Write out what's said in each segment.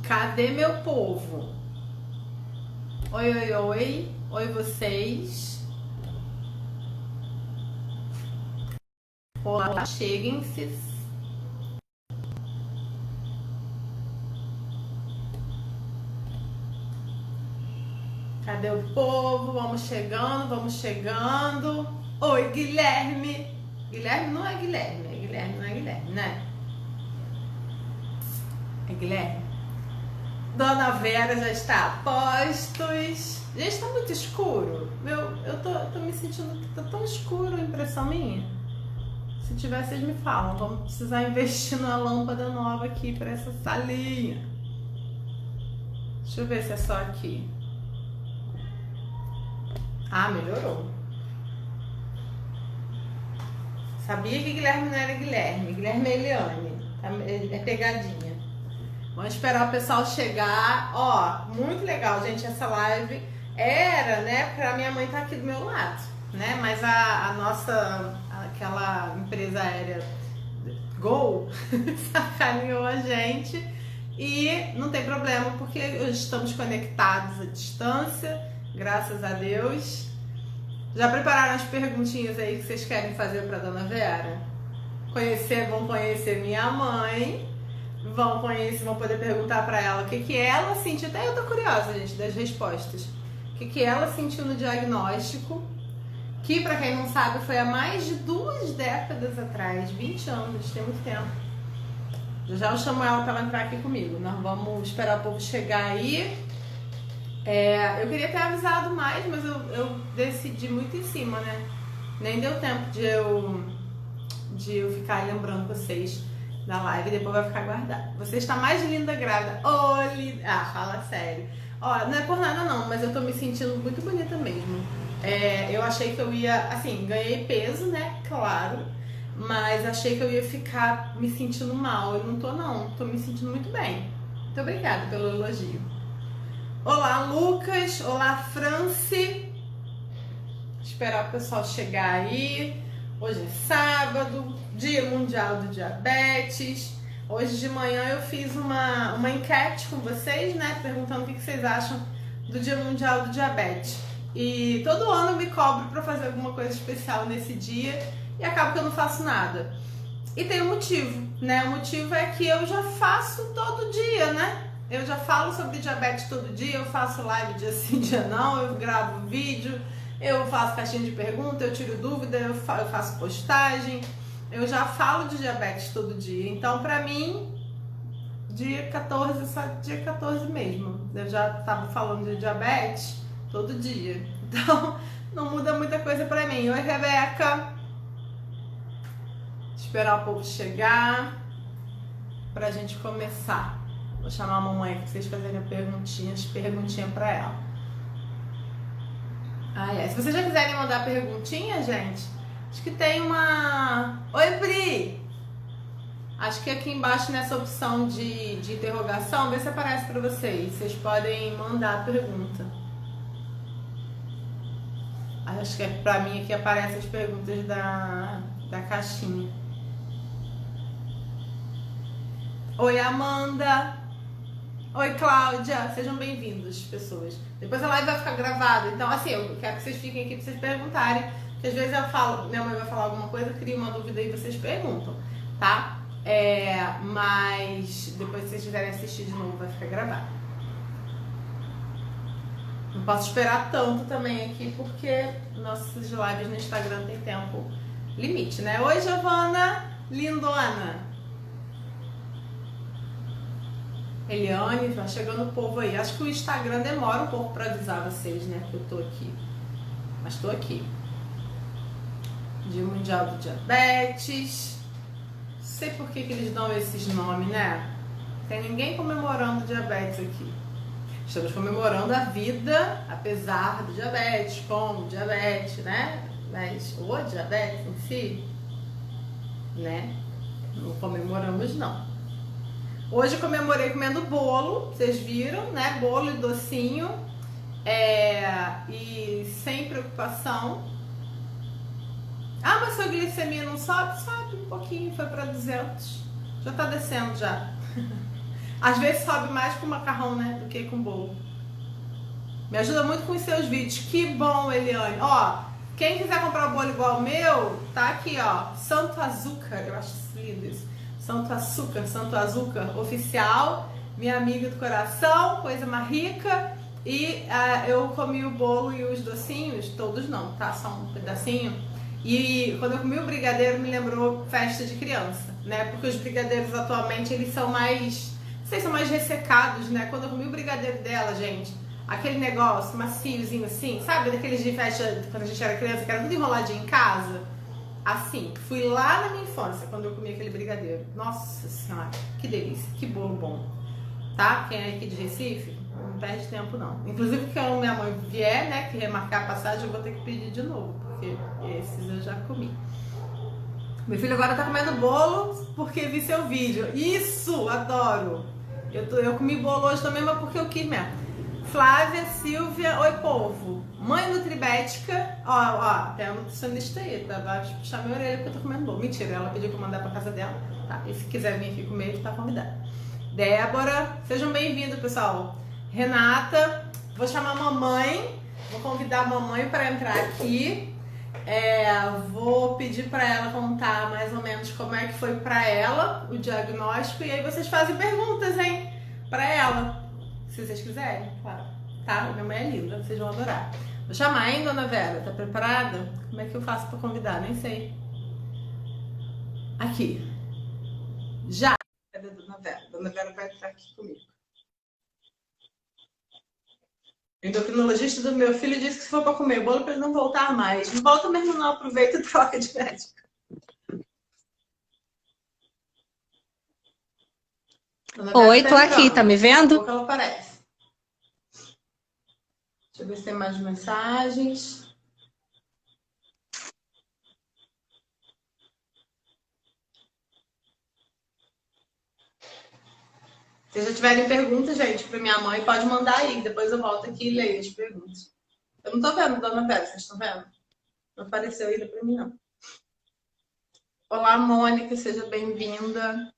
Cadê meu povo? Oi, oi, oi. Oi, vocês. Olá, cheguem-se. Cadê o povo? Vamos chegando, vamos chegando. Oi, Guilherme. Guilherme não é Guilherme, é Guilherme, não é Guilherme, né? É Guilherme. Dona Vera já está a postos. Gente, está muito escuro. Eu tô me sentindo que tá tão escuro, impressão minha. Se tiver, vocês me falam. Vamos precisar investir numa lâmpada nova aqui para essa salinha. Deixa eu ver se é só aqui. Ah, melhorou. Sabia que Guilherme não era Guilherme. Guilherme é Eliane. É pegadinha. Vamos esperar o pessoal chegar. Ó, muito legal, gente, essa live era, né, pra minha mãe estar aqui do meu lado, né? Mas a nossa, aquela empresa aérea Gol sacaneou a gente e não tem problema porque estamos conectados à distância, graças a Deus. Já prepararam as perguntinhas aí que vocês querem fazer pra Dona Vera? Vão conhecer minha mãe. Vão poder perguntar pra ela o que ela sentiu. Até eu tô curiosa, gente, das respostas. O que ela sentiu no diagnóstico, que pra quem não sabe foi há mais de 2 décadas atrás, 20 anos, tem muito tempo. Já eu chamo ela pra ela entrar aqui comigo. Nós vamos esperar o povo chegar aí. Eu queria ter avisado mais, mas eu decidi muito em cima, né? Nem deu tempo de eu ficar lembrando vocês da live e depois vai ficar guardado. Você está mais linda grávida. Oi, fala sério. Ó, não é por nada não, mas eu tô me sentindo muito bonita mesmo. Eu achei que eu ia, assim, ganhei peso, né? Claro. Mas achei que eu ia ficar me sentindo mal. Eu não tô não, tô me sentindo muito bem. Muito obrigada pelo elogio. Olá, Lucas. Olá, Franci. Esperar o pessoal chegar aí. Hoje é sábado, Dia Mundial do Diabetes. Hoje de manhã eu fiz uma enquete com vocês, né? Perguntando o que vocês acham do Dia Mundial do Diabetes. E todo ano eu me cobro para fazer alguma coisa especial nesse dia e acaba que eu não faço nada. E tem um motivo, né? O motivo é que eu já faço todo dia, né? Eu já falo sobre diabetes todo dia, eu faço live dia sim, dia não, eu gravo vídeo, eu faço caixinha de pergunta, eu tiro dúvida, eu faço postagem, eu já falo de diabetes todo dia. Então, pra mim, dia 14, só dia 14 mesmo. Eu já tava falando de diabetes todo dia. Então, não muda muita coisa pra mim. Oi, Rebeca. Esperar o povo chegar pra gente começar. Vou chamar a mamãe aqui pra vocês fazerem perguntinha pra ela. Se vocês já quiserem mandar perguntinha, gente, acho que tem uma... Oi, Pri! Acho que aqui embaixo nessa opção de interrogação, vê se aparece pra vocês. Vocês podem mandar a pergunta. Acho que pra mim aqui aparecem as perguntas da caixinha. Oi, Amanda! Oi, Cláudia! Sejam bem-vindos, pessoas. Depois a live vai ficar gravada, então assim, eu quero que vocês fiquem aqui pra vocês perguntarem, porque às vezes minha mãe vai falar alguma coisa, cria uma dúvida e vocês perguntam, tá? Mas depois se vocês quiserem assistir de novo, vai ficar gravado. Não posso esperar tanto também aqui, porque nossas lives no Instagram tem tempo limite, né? Oi, Giovana! Lindona! Eliane, vai chegando o povo aí. Acho que o Instagram demora um pouco pra avisar vocês, né? Que eu tô aqui. Mas tô aqui. Dia Mundial do Diabetes. Não sei por que eles dão esses nomes, né? Não tem ninguém comemorando diabetes aqui. Estamos comemorando a vida, apesar do diabetes, com o diabetes, né? Mas o diabetes em si, né? Não comemoramos, não. Hoje eu comemorei comendo bolo, vocês viram, né? Bolo e docinho. E sem preocupação. Mas sua glicemia não sobe? Sobe um pouquinho, foi para 200. Já tá descendo já. Às vezes sobe mais com macarrão, né, do que com bolo. Me ajuda muito com os seus vídeos. Que bom, Eliane. Ó, quem quiser comprar um bolo igual o meu, tá aqui, ó. Santo Açúcar, eu acho lindo isso. Santo Açúcar oficial. Minha amiga do coração, coisa mais rica. E eu comi o bolo e os docinhos, todos não, tá? Só um pedacinho. E quando eu comi o brigadeiro, me lembrou festa de criança, né? Porque os brigadeiros atualmente, eles são mais, não sei, são mais ressecados, né? Quando eu comi o brigadeiro dela, gente, aquele negócio maciozinho assim, sabe? Daqueles de festa, quando a gente era criança, que era tudo enroladinho em casa. Assim, fui lá na minha infância, quando eu comi aquele brigadeiro. Nossa Senhora, que delícia, que bolo bom. Tá? Quem é aqui de Recife, não perde tempo não. Inclusive, quando minha mãe vier, né, que remarcar a passagem, eu vou ter que pedir de novo, porque esses eu já comi. Meu filho agora tá comendo bolo porque vi seu vídeo. Isso, adoro. Eu comi bolo hoje também, mas porque eu quis mesmo. Flávia, Silvia, oi povo. Mãe nutribética, ó, tem uma nutricionista aí, tá? Vai puxar minha orelha porque eu tô comendo bolo. Mentira, ela pediu pra eu mandar pra casa dela, tá? E se quiser vir aqui comer, tá convidado. Débora, sejam bem-vindos, pessoal. Renata, vou chamar a mamãe, vou convidar a mamãe para entrar aqui. Vou pedir para ela contar mais ou menos como é que foi para ela o diagnóstico e aí vocês fazem perguntas, hein, para ela, se vocês quiserem, claro. Tá? Minha mãe é linda, vocês vão adorar. Vou chamar, hein, dona Vera? Tá preparada? Como é que eu faço para convidar? Nem sei. Aqui. Já. Cadê a dona Vera? A dona Vera vai entrar aqui comigo. O endocrinologista do meu filho disse que se for para comer bolo, para ele não voltar mais. Não volta mesmo, não. Aproveita e troca de médico. Oi, tô aqui, tá me vendo? Ela aparece. Deixa eu ver se tem mais mensagens. Se já tiverem perguntas, gente, para minha mãe, pode mandar aí. Depois eu volto aqui e leio as perguntas. Eu não tô vendo, dona Vera, vocês estão vendo? Não apareceu ainda para mim, não. Olá, Mônica, seja bem-vinda.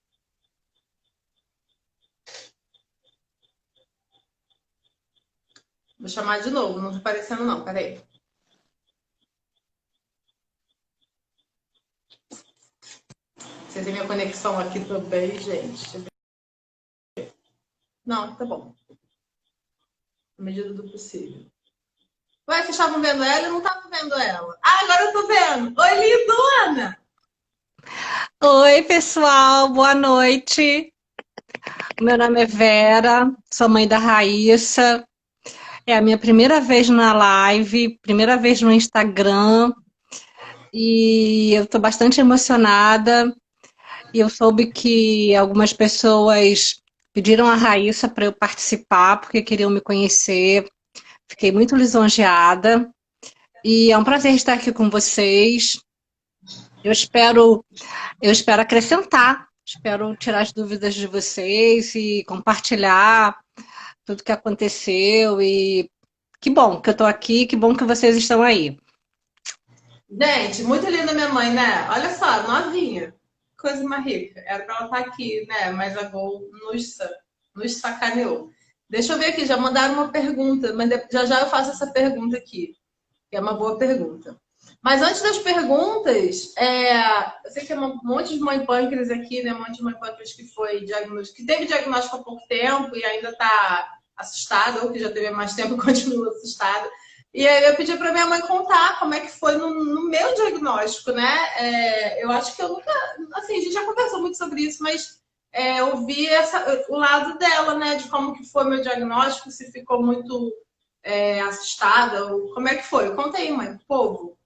Vou chamar de novo, não tá aparecendo não, peraí. Vocês têm minha conexão aqui também, gente. Não, tá bom. Na medida do possível. Ué, vocês estavam vendo ela? Eu não estava vendo ela. Ah, agora eu tô vendo. Oi, lindona! Oi, pessoal, boa noite. Meu nome é Vera, sou mãe da Raíssa. É a minha primeira vez na live, primeira vez no Instagram. E eu tô bastante emocionada. E eu soube que algumas pessoas pediram a Raíssa para eu participar, porque queriam me conhecer. Fiquei muito lisonjeada. E é um prazer estar aqui com vocês. Eu espero acrescentar, espero tirar as dúvidas de vocês e compartilhar tudo que aconteceu. E que bom que eu estou aqui, que bom que vocês estão aí. Gente, muito linda minha mãe, né? Olha só, novinha. Coisa mais rica. Era pra ela estar aqui, né? Mas a Gol nos sacaneou. Deixa eu ver aqui, já mandaram uma pergunta, mas já já eu faço essa pergunta aqui, que é uma boa pergunta. Mas antes das perguntas, eu sei que é um monte de mãe pâncreas aqui, né? Um monte de mãe pâncreas que foi diagnóstico, que teve diagnóstico há pouco tempo e ainda está assustada, ou que já teve há mais tempo e continua assustada. E aí eu pedi para minha mãe contar como é que foi no meu diagnóstico, né? Eu acho que eu nunca, assim, a gente já conversou muito sobre isso, mas eu vi o lado dela, né? De como que foi meu diagnóstico, se ficou muito assustada, ou como é que foi? Conta aí, mãe, pro povo.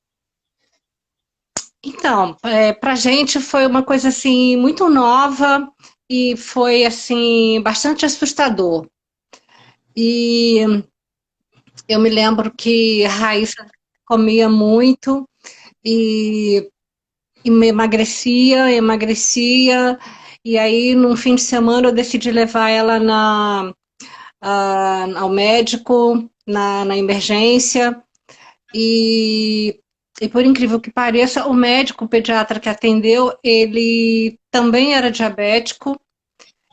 Então, para a gente foi uma coisa assim muito nova e foi assim bastante assustador. E eu me lembro que a Raíssa comia muito e emagrecia. E aí, num fim de semana, eu decidi levar ela ao médico, na emergência. E por incrível que pareça, o médico o pediatra que atendeu, ele também era diabético.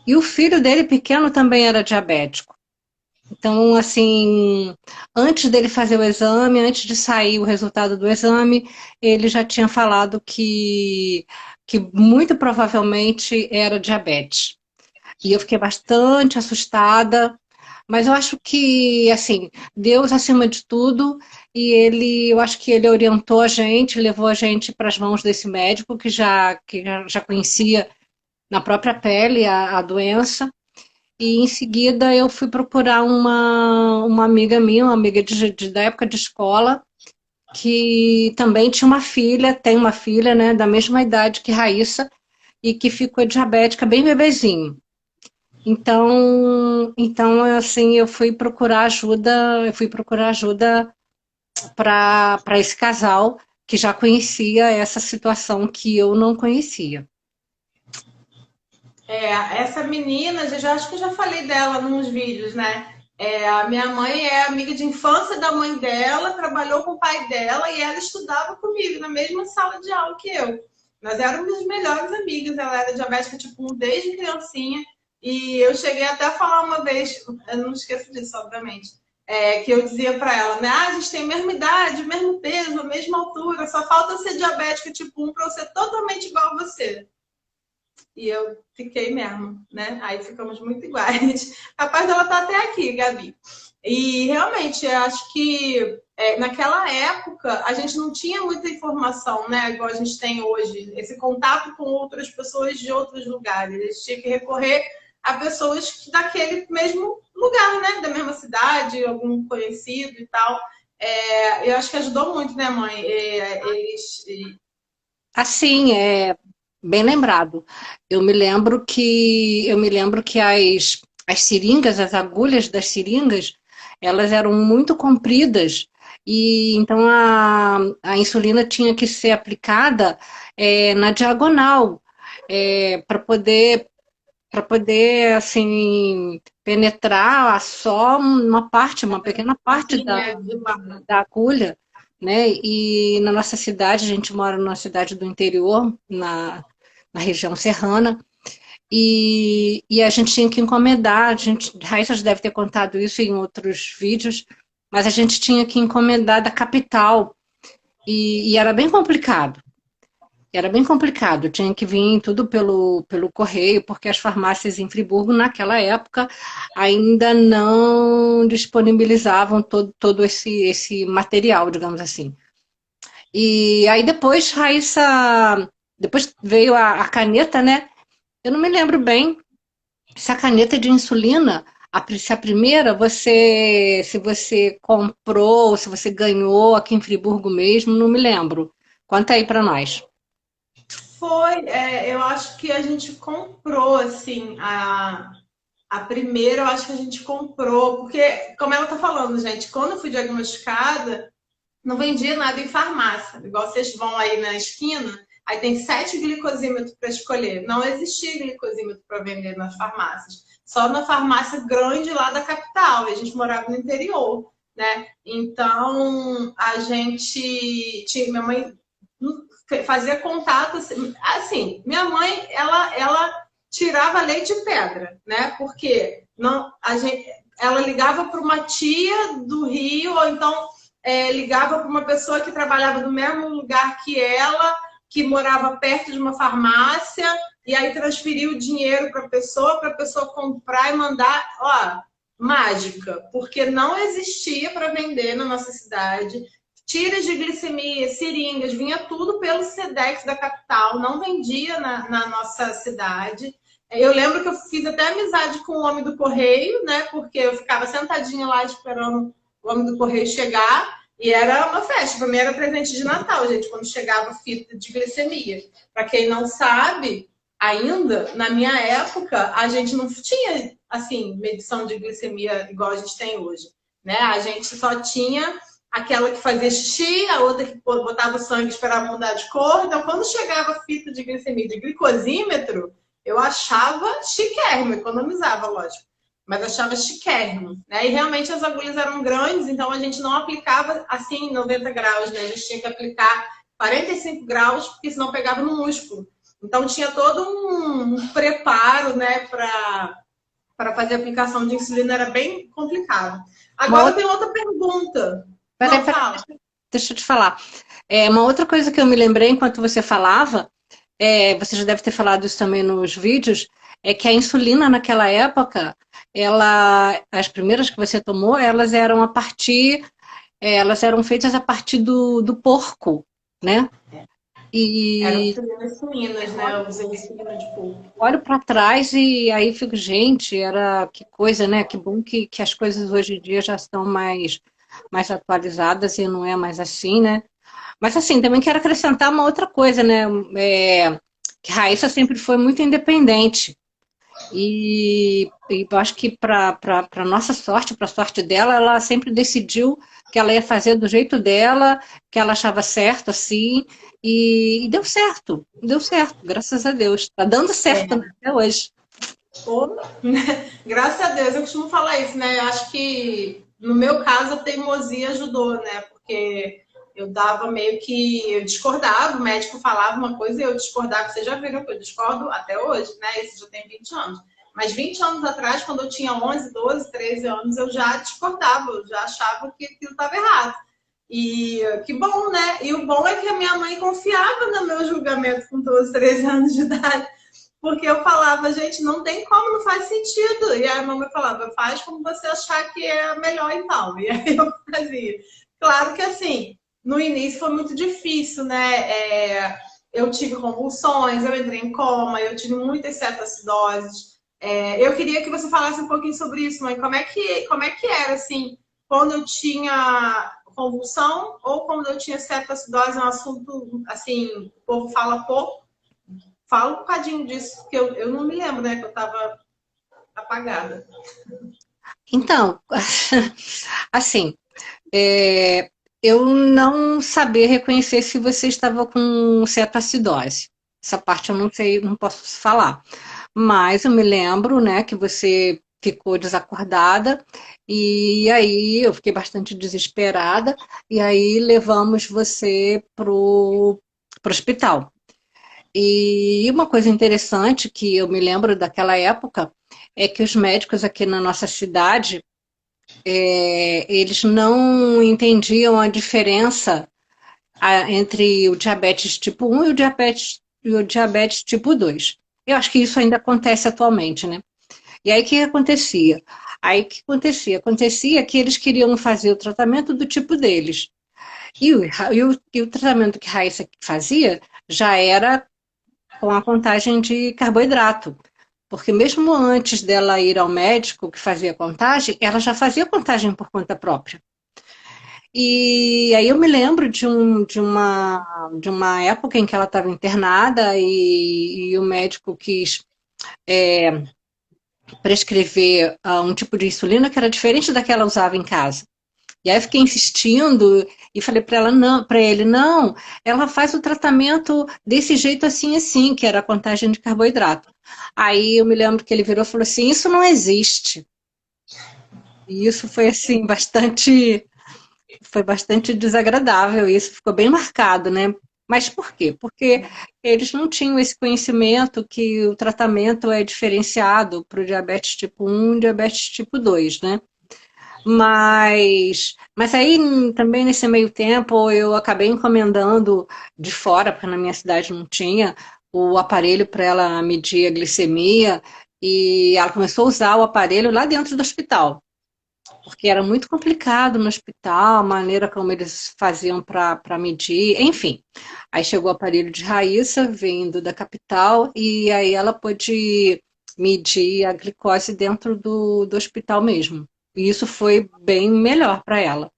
E o filho dele pequeno também era diabético. Então, assim, antes dele fazer o exame, antes de sair o resultado do exame, ele já tinha falado que muito provavelmente era diabetes. E eu fiquei bastante assustada, mas eu acho que, assim, Deus acima de tudo, e eu acho que ele orientou a gente, levou a gente para as mãos desse médico que já conhecia na própria pele a doença. E em seguida eu fui procurar uma amiga minha, uma amiga da época de escola, que também tinha uma filha, tem uma filha, né, da mesma idade que Raíssa, e que ficou diabética bem bebezinho. Então assim, eu fui procurar ajuda para esse casal que já conhecia essa situação que eu não conhecia. Essa menina, eu já acho que eu já falei dela nos vídeos, né? A minha mãe é amiga de infância da mãe dela, trabalhou com o pai dela e ela estudava comigo na mesma sala de aula que eu. Nós éramos as melhores amigas, ela era diabética tipo 1 desde criancinha. E eu cheguei até a falar uma vez, eu não esqueço disso, obviamente, que eu dizia para ela, né? Ah, a gente tem a mesma idade, o mesmo peso, a mesma altura, só falta ser diabética tipo 1 para eu ser totalmente igual a você. E eu fiquei mesmo, né? Aí ficamos muito iguais. Capaz dela estar até aqui, Gabi. E realmente, eu acho que naquela época a gente não tinha muita informação, né? Igual a gente tem hoje, esse contato com outras pessoas de outros lugares. A gente tinha que recorrer a pessoas daquele mesmo lugar, né? Da mesma cidade, algum conhecido e tal. Eu acho que ajudou muito, né, mãe? Eles. Assim, bem lembrado. Eu me lembro que as seringas, as agulhas das seringas, elas eram muito compridas e então a insulina tinha que ser aplicada na diagonal para poder assim penetrar só uma parte, uma pequena parte Assim, da, né? De barra. da agulha, né? E na nossa cidade, a gente mora numa cidade do interior, na região serrana, e a gente tinha que encomendar, Raíssa já deve ter contado isso em outros vídeos, mas a gente tinha que encomendar da capital, e era bem complicado. Era bem complicado, tinha que vir tudo pelo correio, porque as farmácias em Friburgo, naquela época, ainda não disponibilizavam todo esse material, digamos assim. E aí depois veio a caneta, né? Eu não me lembro bem se a caneta de insulina, se a primeira, se você comprou, se você ganhou aqui em Friburgo mesmo, não me lembro. Conta aí para nós. Foi, eu acho que a gente comprou, assim, a primeira eu acho que a gente comprou, porque, como ela tá falando, gente, quando eu fui diagnosticada, não vendia nada em farmácia. Igual vocês vão aí na esquina, aí tem 7 glicosímetros para escolher. Não existia glicosímetro para vender nas farmácias. Só na farmácia grande lá da capital. E a gente morava no interior, né? Então, a gente tinha, minha mãe fazia contato assim, minha mãe, ela tirava leite de pedra, né? Porque não, ela ligava para uma tia do Rio, ou então ligava para uma pessoa que trabalhava no mesmo lugar que ela, que morava perto de uma farmácia, e aí transferia o dinheiro para a pessoa comprar e mandar, ó, mágica, porque não existia para vender na nossa cidade. Tiras de glicemia, seringas, vinha tudo pelo Sedex da capital, não vendia na nossa cidade. Eu lembro que eu fiz até amizade com o homem do correio, né? Porque eu ficava sentadinha lá esperando o homem do correio chegar. E era uma festa. Para mim era presente de Natal, gente, quando chegava fita de glicemia. Para quem não sabe, ainda, na minha época, a gente não tinha, assim, medição de glicemia igual a gente tem hoje. Né? A gente só tinha aquela que fazia xixi, a outra que botava sangue e esperava mudar de cor. Então, quando chegava a fita de glicemia de glicosímetro, eu achava chiquérrimo, economizava, lógico, mas achava chiquérrimo, né? E realmente as agulhas eram grandes, então a gente não aplicava assim 90 graus, né? A gente tinha que aplicar 45 graus, porque senão pegava no músculo. Então tinha todo um preparo, né, para fazer a aplicação de insulina, era bem complicado. Uma Agora eu outra, tenho outra pergunta. peraí, Não, peraí, fala. deixa eu te falar. Uma outra coisa que eu me lembrei enquanto você falava, você já deve ter falado isso também nos vídeos, é que a insulina naquela época, as primeiras que você tomou, elas eram feitas a partir do porco, né? Eram E insulinas suínas, né? Eu usei insulina de porco. olho para trás e aí fico, gente, que coisa, né? Que bom que as coisas hoje em dia já estão mais atualizadas e não é mais assim, né? Mas assim, também quero acrescentar uma outra coisa, né? Que Raíssa sempre foi muito independente. E eu acho que para nossa sorte, para a sorte dela, ela sempre decidiu que ela ia fazer do jeito dela, que ela achava certo, assim, e deu certo, graças a Deus. Tá dando certo, né, até hoje. Ou, né? Graças a Deus, eu costumo falar isso, né? Eu acho que no meu caso a teimosia ajudou, né? Porque eu dava meio que. Eu discordava, o médico falava uma coisa e eu discordava. Vocês já viram que eu discordo até hoje, né? Isso já tem 20 anos. Mas 20 anos atrás, quando eu tinha 11, 12, 13 anos, eu já discordava, eu já achava que aquilo estava errado. E que bom, né? E o bom é que a minha mãe confiava no meu julgamento com 12, 13 anos de idade. Porque eu falava, gente, não tem como, não faz sentido. E a mamãe falava, faz como você achar que é melhor então. E aí eu fazia. Claro que assim, no início foi muito difícil, né? Eu tive convulsões, eu entrei em coma, eu tive muitas cetoacidoses. Eu queria que você falasse um pouquinho sobre isso, mãe. Como é que era, assim, quando eu tinha convulsão ou quando eu tinha cetoacidose? É um assunto, assim, o povo fala pouco. Fala um bocadinho disso, que eu não me lembro, né? Que eu estava apagada. Então, assim, é, eu não sabia reconhecer se você estava com cetoacidose. Essa parte eu não sei, não posso falar. Mas eu me lembro, né, que você ficou desacordada e aí eu fiquei bastante desesperada e aí levamos você pro hospital. E uma coisa interessante que eu me lembro daquela época é que os médicos aqui na nossa cidade, eles não entendiam a diferença entre o diabetes tipo 1 e o diabetes tipo 2. Eu acho que isso ainda acontece atualmente, né? E aí o que acontecia? Aí o que acontecia? Acontecia que eles queriam fazer o tratamento do tipo deles. E o tratamento que Raíssa fazia já era com a contagem de carboidrato. Porque mesmo antes dela ir ao médico que fazia contagem, ela já fazia contagem por conta própria. E aí eu me lembro de uma época em que ela estava internada e o médico quis prescrever um tipo de insulina que era diferente da que ela usava em casa. E aí eu fiquei insistindo e falei para ela não, para ele não, ela faz o tratamento desse jeito assim assim, que era a contagem de carboidrato. Aí eu me lembro que ele virou e falou assim, isso não existe. E isso foi assim bastante desagradável, isso ficou bem marcado, né? Mas por quê? Porque eles não tinham esse conhecimento que o tratamento é diferenciado para o diabetes tipo 1 e diabetes tipo 2, né? Mas aí também nesse meio tempo eu acabei encomendando de fora, porque na minha cidade não tinha, o aparelho para ela medir a glicemia e ela começou a usar o aparelho lá dentro do hospital, porque era muito complicado no hospital, a maneira como eles faziam para medir, enfim. Aí chegou o aparelho de Raíssa, vindo da capital, e aí ela pôde medir a glicose dentro do hospital mesmo. E isso foi bem melhor para ela.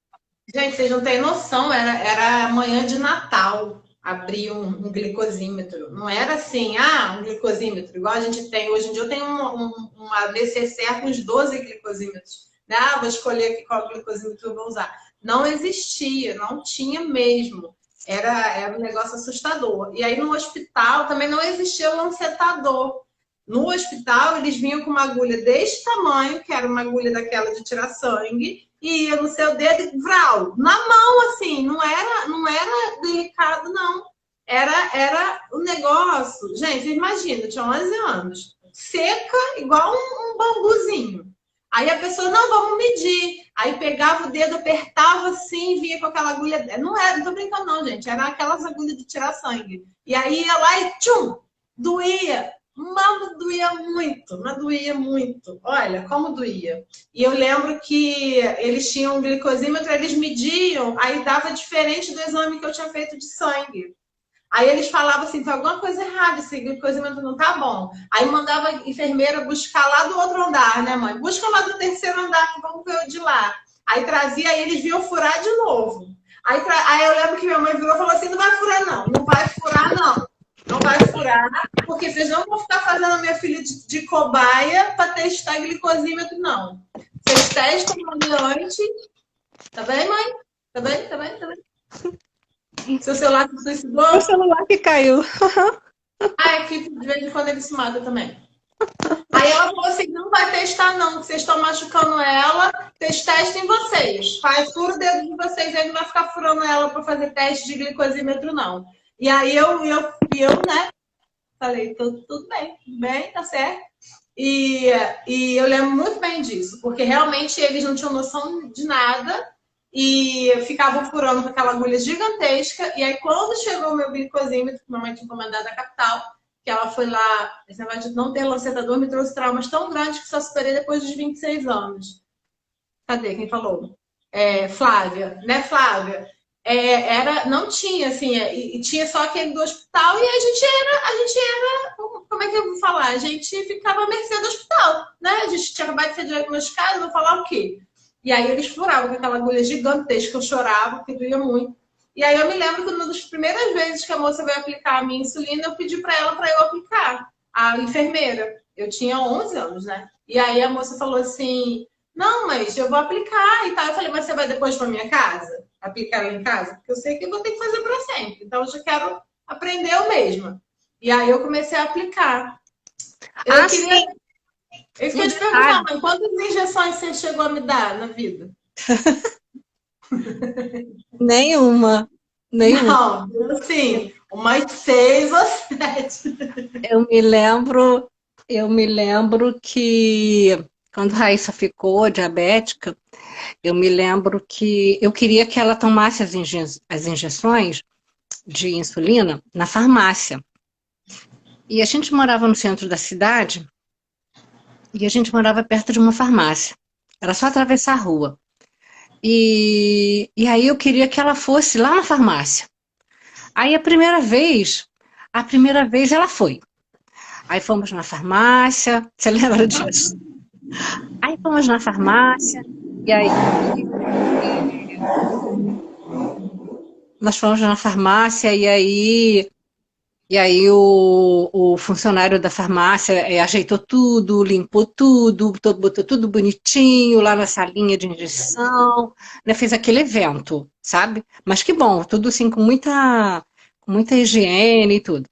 Gente, vocês não têm noção, era manhã de Natal abrir um glicosímetro. Não era assim, um glicosímetro, igual a gente tem. Hoje em dia eu tenho uma necessaire com uns 12 glicosímetros. Né? Vou escolher aqui qual glicosímetro eu vou usar. Não existia, não tinha mesmo. Era um negócio assustador. E aí no hospital também não existia o lancetador. No hospital, eles vinham com uma agulha deste tamanho, que era uma agulha daquela de tirar sangue, e ia no seu dedo e vral, na mão, assim, não era delicado, não. era o negócio. Gente, imagina, eu tinha 11 anos. Seca, igual um bambuzinho. Aí a pessoa, não, vamos medir. Aí pegava o dedo, apertava assim, vinha com aquela agulha. Não tô brincando, não, gente. Era aquelas agulhas de tirar sangue. E aí ia lá e tchum! Doía. Mano, doía muito, mas doía muito. Olha, como doía. E eu lembro que eles tinham um glicosímetro, eles mediam, aí dava diferente do exame que eu tinha feito de sangue. Aí eles falavam assim, tem alguma coisa errada, esse glicosímetro não tá bom. Aí mandava a enfermeira buscar lá do outro andar, né, mãe? Busca lá do terceiro andar, que vamos ver o de lá. Aí trazia, aí eles vinham furar de novo. Aí eu lembro que minha mãe virou e falou assim, não vai furar não, não vai furar não. Não vai furar, porque vocês não vão ficar fazendo a minha filha de cobaia para testar glicosímetro, não. Vocês testam antes. Tá bem, mãe? Tá bem? Tá bem? Tá bem? Seu celular se suicidou? O celular que caiu. Ah, é que de vez em quando ele se mata também. Aí ela falou assim, não vai testar não, que vocês estão machucando ela, vocês testem vocês. Faz fura o dedo de vocês, aí não vai ficar furando ela para fazer teste de glicosímetro, não. E aí né, falei, tudo bem, tá certo. E eu lembro muito bem disso, porque realmente eles não tinham noção de nada e ficavam furando com aquela agulha gigantesca. E aí, quando chegou o meu glicosímetro, que mamãe tinha encomendado da capital, que ela foi lá, esse negócio de não ter lancetador me trouxe traumas tão grandes que só superei depois dos 26 anos. Cadê? Quem falou? Flávia, né, Flávia? Não tinha, assim, e tinha só aquele do hospital e a gente era, como é que eu vou falar? A gente ficava à mercê do hospital, né? A gente tinha acabado de ser diagnosticado, vou falar o quê? E aí eles furavam com aquela agulha gigantesca, eu chorava, porque doía muito. E aí eu me lembro que uma das primeiras vezes que a moça veio aplicar a minha insulina, eu pedi para ela para eu aplicar, a enfermeira. Eu tinha 11 anos, né? E aí a moça falou assim, não, mas eu vou aplicar e tal. Eu falei, mas você vai depois para minha casa? Aplicar lá em casa? Porque eu sei que eu vou ter que fazer para sempre. Então eu já quero aprender eu mesma. E aí eu comecei a aplicar. Eu queria... Sim. Eu queria te perguntar, mãe, quantas injeções você chegou a me dar na vida? Nenhuma. Não, assim, umas 6 ou 7. Eu me lembro que quando a Raíssa ficou diabética, eu me lembro que eu queria que ela tomasse as injeções de insulina na farmácia. E a gente morava no centro da cidade e a gente morava perto de uma farmácia. Era só atravessar a rua. E aí eu queria que ela fosse lá na farmácia. Aí a primeira vez ela foi. Aí fomos na farmácia, você lembra disso? Aí fomos na farmácia, e aí nós fomos na farmácia, e aí o funcionário da farmácia ajeitou tudo, limpou tudo, botou tudo bonitinho lá na salinha de injeção, né, fez aquele evento, sabe? Mas que bom, tudo assim com muita higiene e tudo.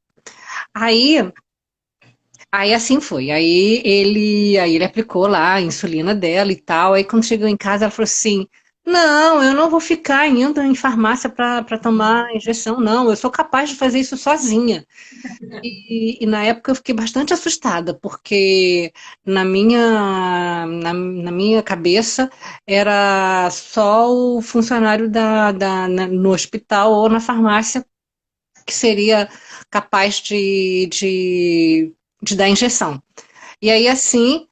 Aí assim foi. Aí ele aplicou lá a insulina dela e tal. Aí quando chegou em casa, ela falou assim: Não, eu não vou ficar indo em farmácia para tomar injeção, não. Eu sou capaz de fazer isso sozinha. E na época eu fiquei bastante assustada, porque na minha cabeça era só o funcionário no hospital ou na farmácia que seria capaz de dar injeção. E aí assim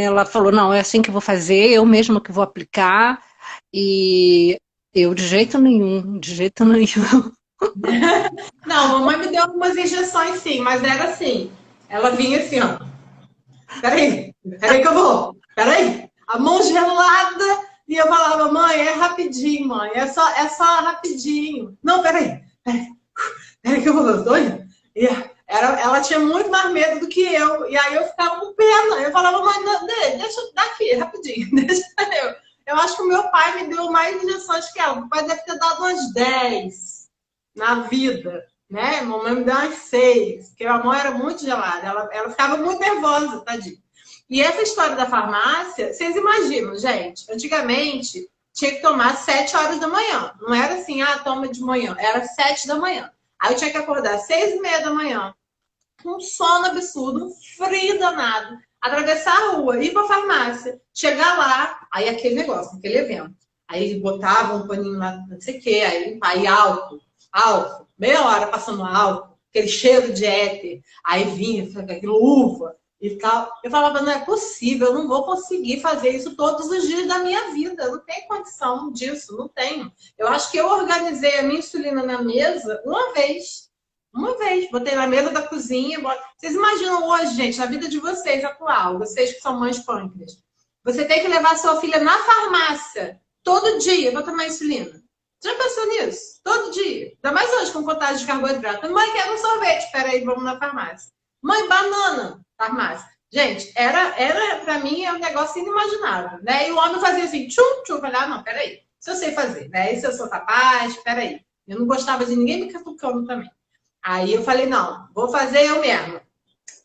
ela falou, não, é assim que eu vou fazer, eu mesma que vou aplicar, e eu de jeito nenhum. Não, a mamãe me deu algumas injeções sim, mas era assim. Ela vinha assim, ó. Peraí que eu vou. Peraí. A mão gelada. E eu falava, mãe, é rapidinho, mãe. É só rapidinho. Não, peraí que eu vou. Eu tô indo. Ela tinha muito mais medo do que eu. E aí eu ficava com pena. Eu falava, mãe, deixa eu dar aqui, rapidinho. Deixa eu. Eu acho que o meu pai me deu mais injeções que ela. O pai deve ter dado umas 10 na vida, né? Mamãe me deu umas 6, porque a mão era muito gelada. Ela ficava muito nervosa, tadinha. E essa história da farmácia, vocês imaginam, gente? Antigamente, tinha que tomar 7 horas da manhã. Não era assim, toma de manhã. Era 7 da manhã. Aí eu tinha que acordar 6:30 da manhã, com um sono absurdo, um frio danado, atravessar a rua, ir pra farmácia, chegar lá, aí aquele negócio, aquele evento. Aí botava um paninho lá, não sei o quê, aí álcool, meia hora passando álcool, aquele cheiro de éter, aí vinha, aquilo uva e tal. Eu falava, não é possível, eu não vou conseguir fazer isso todos os dias da minha vida, eu não tenho condição disso, não tenho. Eu acho que eu organizei a minha insulina na mesa uma vez, botei na mesa da cozinha. Vocês imaginam hoje, gente, na vida de vocês atual, vocês que são mães pâncreas, você tem que levar sua filha na farmácia todo dia para tomar insulina. Já pensou nisso? Todo dia. Ainda mais hoje com contagem de carboidrato. Mãe, quero um sorvete. Peraí, vamos na farmácia. Mãe, banana. Farmácia. Gente, era para mim é um negócio inimaginável, né? E o homem fazia assim, tchum, tchum. Eu falei, não, peraí. Se eu sei fazer, né? E se eu sou capaz, peraí. Eu não gostava de ninguém me catucando também. Aí eu falei, não, vou fazer eu mesma.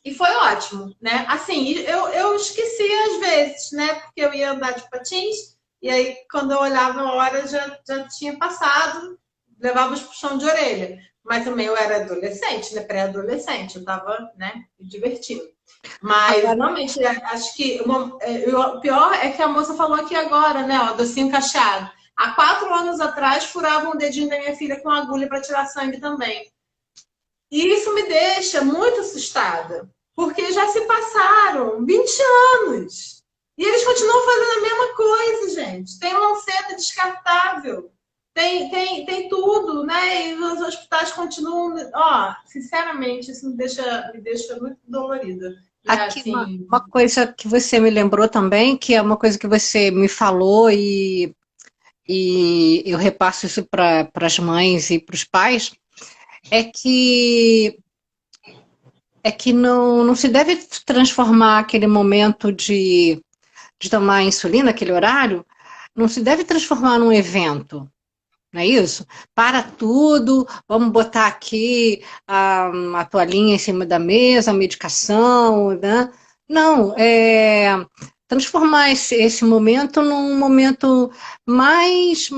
E foi ótimo, né? Assim, eu esqueci às vezes, né? Porque eu ia andar de patins, e aí quando eu olhava a hora já tinha passado, levava os puxão de orelha. Mas também eu era adolescente, né? Pré-adolescente, eu tava, né, me divertindo. Mas Agora, realmente, acho que o pior é que a moça falou aqui agora, né? Ó, docinho cacheado. Há 4 anos atrás, furavam o dedinho da minha filha com agulha para tirar sangue também. E isso me deixa muito assustada, porque já se passaram 20 anos. E eles continuam fazendo a mesma coisa, gente. Tem lanceta descartável, tem tudo, né? E os hospitais continuam. Ó, sinceramente, isso me deixa muito dolorida. E aqui assim. uma coisa que você me lembrou também, que é uma coisa que você me falou e eu repasso isso para as mães e para os pais, é que não se deve transformar aquele momento de tomar insulina, aquele horário, não se deve transformar num evento. Não é isso? Para tudo, vamos botar aqui a toalhinha em cima da mesa, a medicação, né? Não, transformar esse momento num momento mais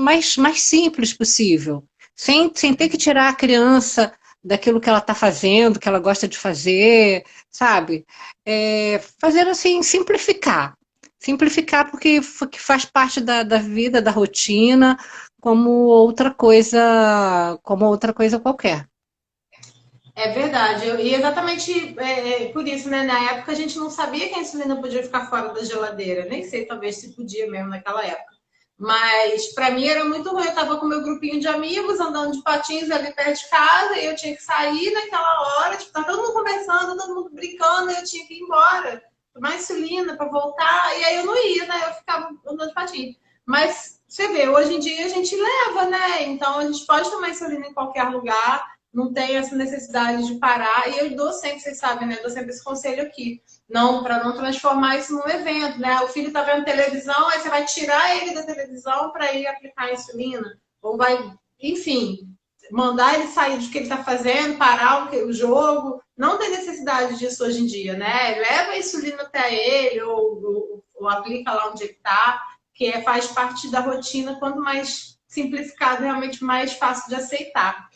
simples possível, sem ter que tirar a criança daquilo que ela está fazendo, que ela gosta de fazer, sabe? Fazer assim, simplificar. Simplificar porque que faz parte da vida, da rotina, como outra coisa qualquer. É verdade, e exatamente por isso, né? Na época a gente não sabia que a insulina podia ficar fora da geladeira, nem sei, talvez se podia mesmo naquela época. Mas para mim era muito ruim. Eu tava com meu grupinho de amigos andando de patins ali perto de casa e eu tinha que sair naquela hora, tipo, tá todo mundo conversando, todo mundo brincando, e eu tinha que ir embora, tomar insulina para voltar, e aí eu não ia, né? Eu ficava andando de patins. Mas você vê, hoje em dia a gente leva, né? Então a gente pode tomar insulina em qualquer lugar, não tem essa necessidade de parar. E eu dou sempre, vocês sabem, né? Eu dou sempre esse conselho aqui. Não, para não transformar isso num evento, né? O filho tá vendo televisão, aí você vai tirar ele da televisão para ir aplicar a insulina. Ou vai, enfim, mandar ele sair do que ele está fazendo, parar o jogo. Não tem necessidade disso hoje em dia, né? Leva a insulina até ele, ou aplica lá onde ele está, que faz parte da rotina. Quanto mais simplificado, realmente mais fácil de aceitar.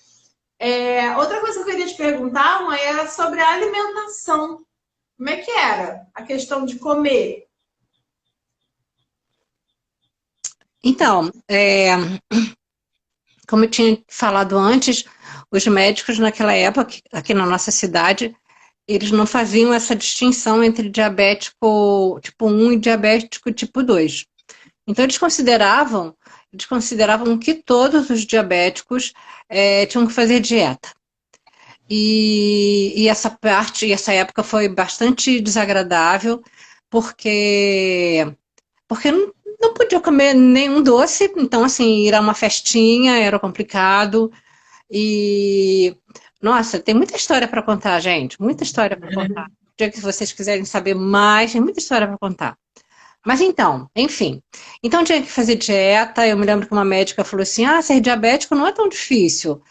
Outra coisa que eu queria te perguntar, mãe, era sobre a alimentação. Como é que era a questão de comer? Então, como eu tinha falado antes, os médicos naquela época, aqui na nossa cidade, eles não faziam essa distinção entre diabético tipo 1 e diabético tipo 2. Então, eles consideravam que todos os diabéticos tinham que fazer dieta. E essa época foi bastante desagradável, porque não podia comer nenhum doce, então, assim, ir a uma festinha era complicado. E, nossa, tem muita história para contar, gente, muita história para contar. O dia que vocês quiserem saber mais, tem muita história para contar. Mas então, enfim. Então tinha que fazer dieta. Eu me lembro que uma médica falou assim: ser diabético não é tão difícil,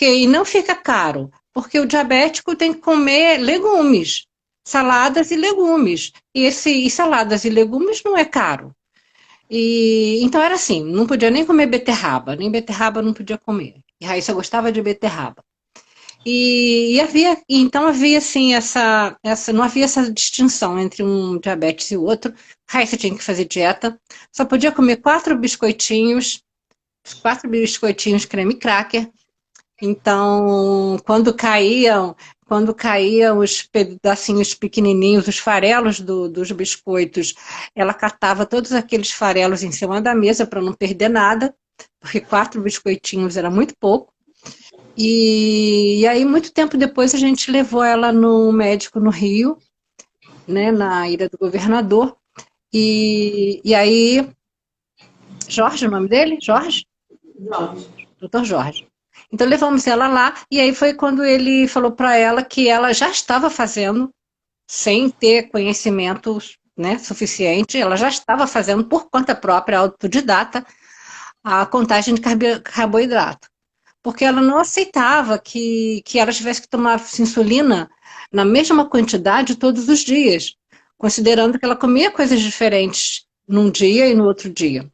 e não fica caro, porque o diabético tem que comer legumes, saladas e legumes. E saladas e legumes não é caro. E então era assim, não podia nem comer beterraba, nem beterraba não podia comer. E Raíssa gostava de beterraba. Então havia assim não havia essa distinção entre um diabetes e o outro. Raíssa tinha que fazer dieta, só podia comer quatro biscoitinhos creme cracker. Então, quando caíam os pedacinhos pequenininhos, os farelos dos biscoitos, ela catava todos aqueles farelos em cima da mesa para não perder nada, porque quatro biscoitinhos era muito pouco. E aí, muito tempo depois, a gente levou ela no médico no Rio, né, na Ilha do Governador. E aí, Jorge, o nome dele? Jorge? Jorge. Doutor Jorge. Então levamos ela lá, e aí foi quando ele falou para ela que ela já estava fazendo, sem ter conhecimento, né, suficiente, ela já estava fazendo por conta própria, autodidata, a contagem de carboidrato. Porque ela não aceitava que ela tivesse que tomar insulina na mesma quantidade todos os dias, considerando que ela comia coisas diferentes num dia e no outro dia.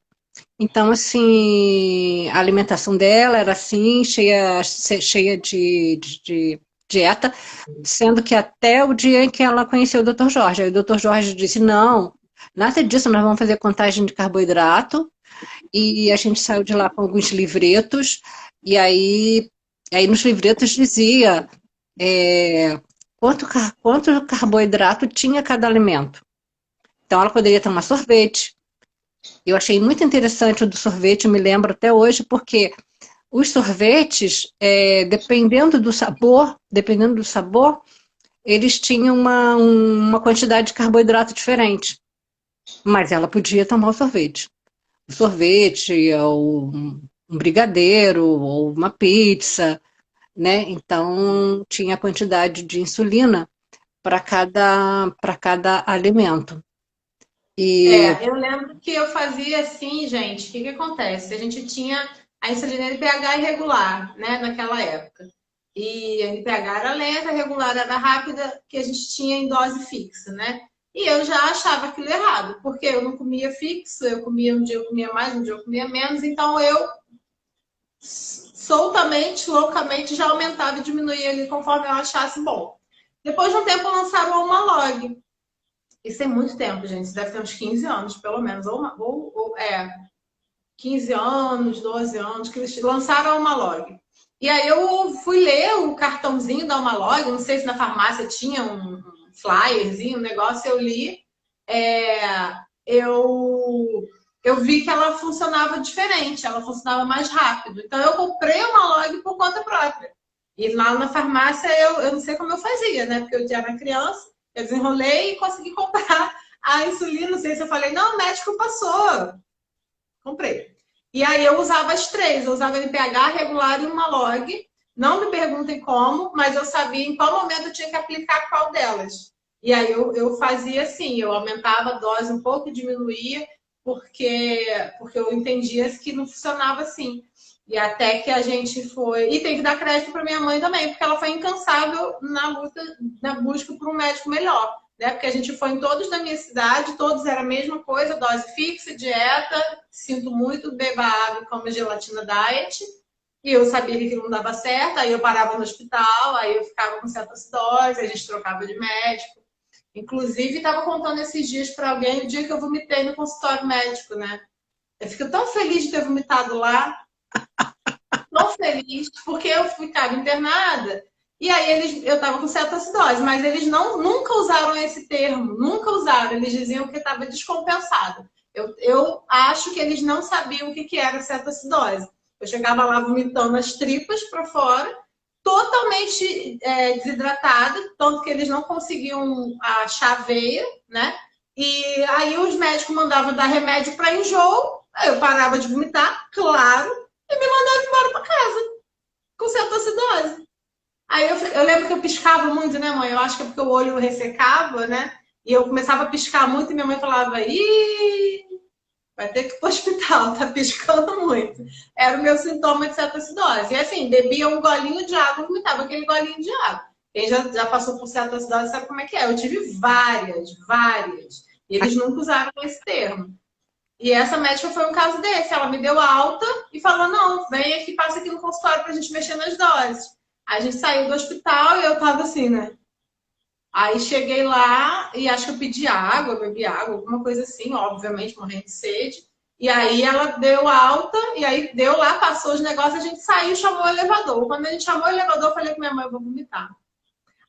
Então, assim, a alimentação dela era assim, cheia de dieta, sendo que até o dia em que ela conheceu o Dr. Jorge. Aí o Dr. Jorge disse, não, nada disso, nós vamos fazer contagem de carboidrato, e a gente saiu de lá com alguns livretos, e aí nos livretos dizia quanto carboidrato tinha cada alimento. Então ela poderia tomar sorvete. Eu achei muito interessante o do sorvete, eu me lembro até hoje, porque os sorvetes, dependendo do sabor, eles tinham uma quantidade de carboidrato diferente. Mas ela podia tomar o sorvete. O sorvete, ou um brigadeiro, ou uma pizza, né? Então tinha a quantidade de insulina para cada alimento. E Eu lembro que eu fazia assim, gente, o que que acontece? A gente tinha a insulina NPH irregular, né, naquela época. E a NPH era lenta, a regular era rápida, que a gente tinha em dose fixa, né? E eu já achava aquilo errado, porque eu não comia fixo, eu comia um dia eu comia mais, um dia eu comia menos, então eu soltamente, loucamente já aumentava e diminuía ali conforme eu achasse bom. Depois de um tempo lançaram uma log. Isso é muito tempo, gente. Isso deve ter uns 15 anos, pelo menos. 15 anos, 12 anos, que eles lançaram a Almalog. E aí eu fui ler o cartãozinho da Almalog, não sei se na farmácia tinha um flyerzinho, um negócio, eu li. É, eu, eu vi que ela funcionava diferente, ela funcionava mais rápido. Então eu comprei uma log por conta própria. E lá na farmácia eu não sei como eu fazia, né? Porque eu já era criança, eu desenrolei e consegui comprar a insulina. Não sei se eu falei, não, o médico passou. Comprei. E aí eu usava as três, eu usava NPH, regular e uma log. Não me perguntem como, mas eu sabia em qual momento eu tinha que aplicar qual delas. E aí eu fazia assim, eu aumentava a dose um pouco e diminuía, porque eu entendia que não funcionava assim. E até que a gente foi. E tem que dar crédito para minha mãe também, porque ela foi incansável na luta, na busca por um médico melhor. Né? Porque a gente foi em todos da minha cidade, todos era a mesma coisa, dose fixa, dieta, sinto muito, beba água e coma gelatina diet. E eu sabia que aquilo não dava certo, aí eu parava no hospital, aí eu ficava com cetoacidose, a gente trocava de médico. Inclusive, estava contando esses dias para alguém o dia que eu vomitei no consultório médico, né? Eu fico tão feliz de ter vomitado lá, tão feliz, porque eu ficava internada e aí eu estava com cetoacidose, mas eles nunca usaram esse termo, nunca usaram. Eles diziam que estava descompensado. Eu acho que eles não sabiam o que era cetoacidose. Eu chegava lá vomitando as tripas para fora, totalmente desidratada, tanto que eles não conseguiam achar veia, né? E aí os médicos mandavam dar remédio para enjoo, eu parava de vomitar, claro, e me mandava embora para casa com cetoacidose. Aí eu lembro que eu piscava muito, né, mãe? Eu acho que é porque o olho ressecava, né? E eu começava a piscar muito e minha mãe falava: ih, vai ter que ir pro hospital, tá piscando muito. Era o meu sintoma de cetoacidose. E assim, bebia um golinho de água, vomitava aquele golinho de água. Quem já passou por cetoacidose sabe como é que é. Eu tive várias. E eles nunca usaram esse termo. E essa médica foi um caso desse. Ela me deu alta e falou: não, vem aqui, passa aqui no consultório pra gente mexer nas doses. Aí a gente saiu do hospital e eu tava assim, né? Aí cheguei lá e acho que eu pedi água, bebi água, alguma coisa assim, obviamente, morrendo de sede. E aí ela deu alta, e aí deu lá, passou os negócios, a gente saiu, chamou o elevador. Quando a gente chamou o elevador, eu falei com minha mãe, eu vou vomitar.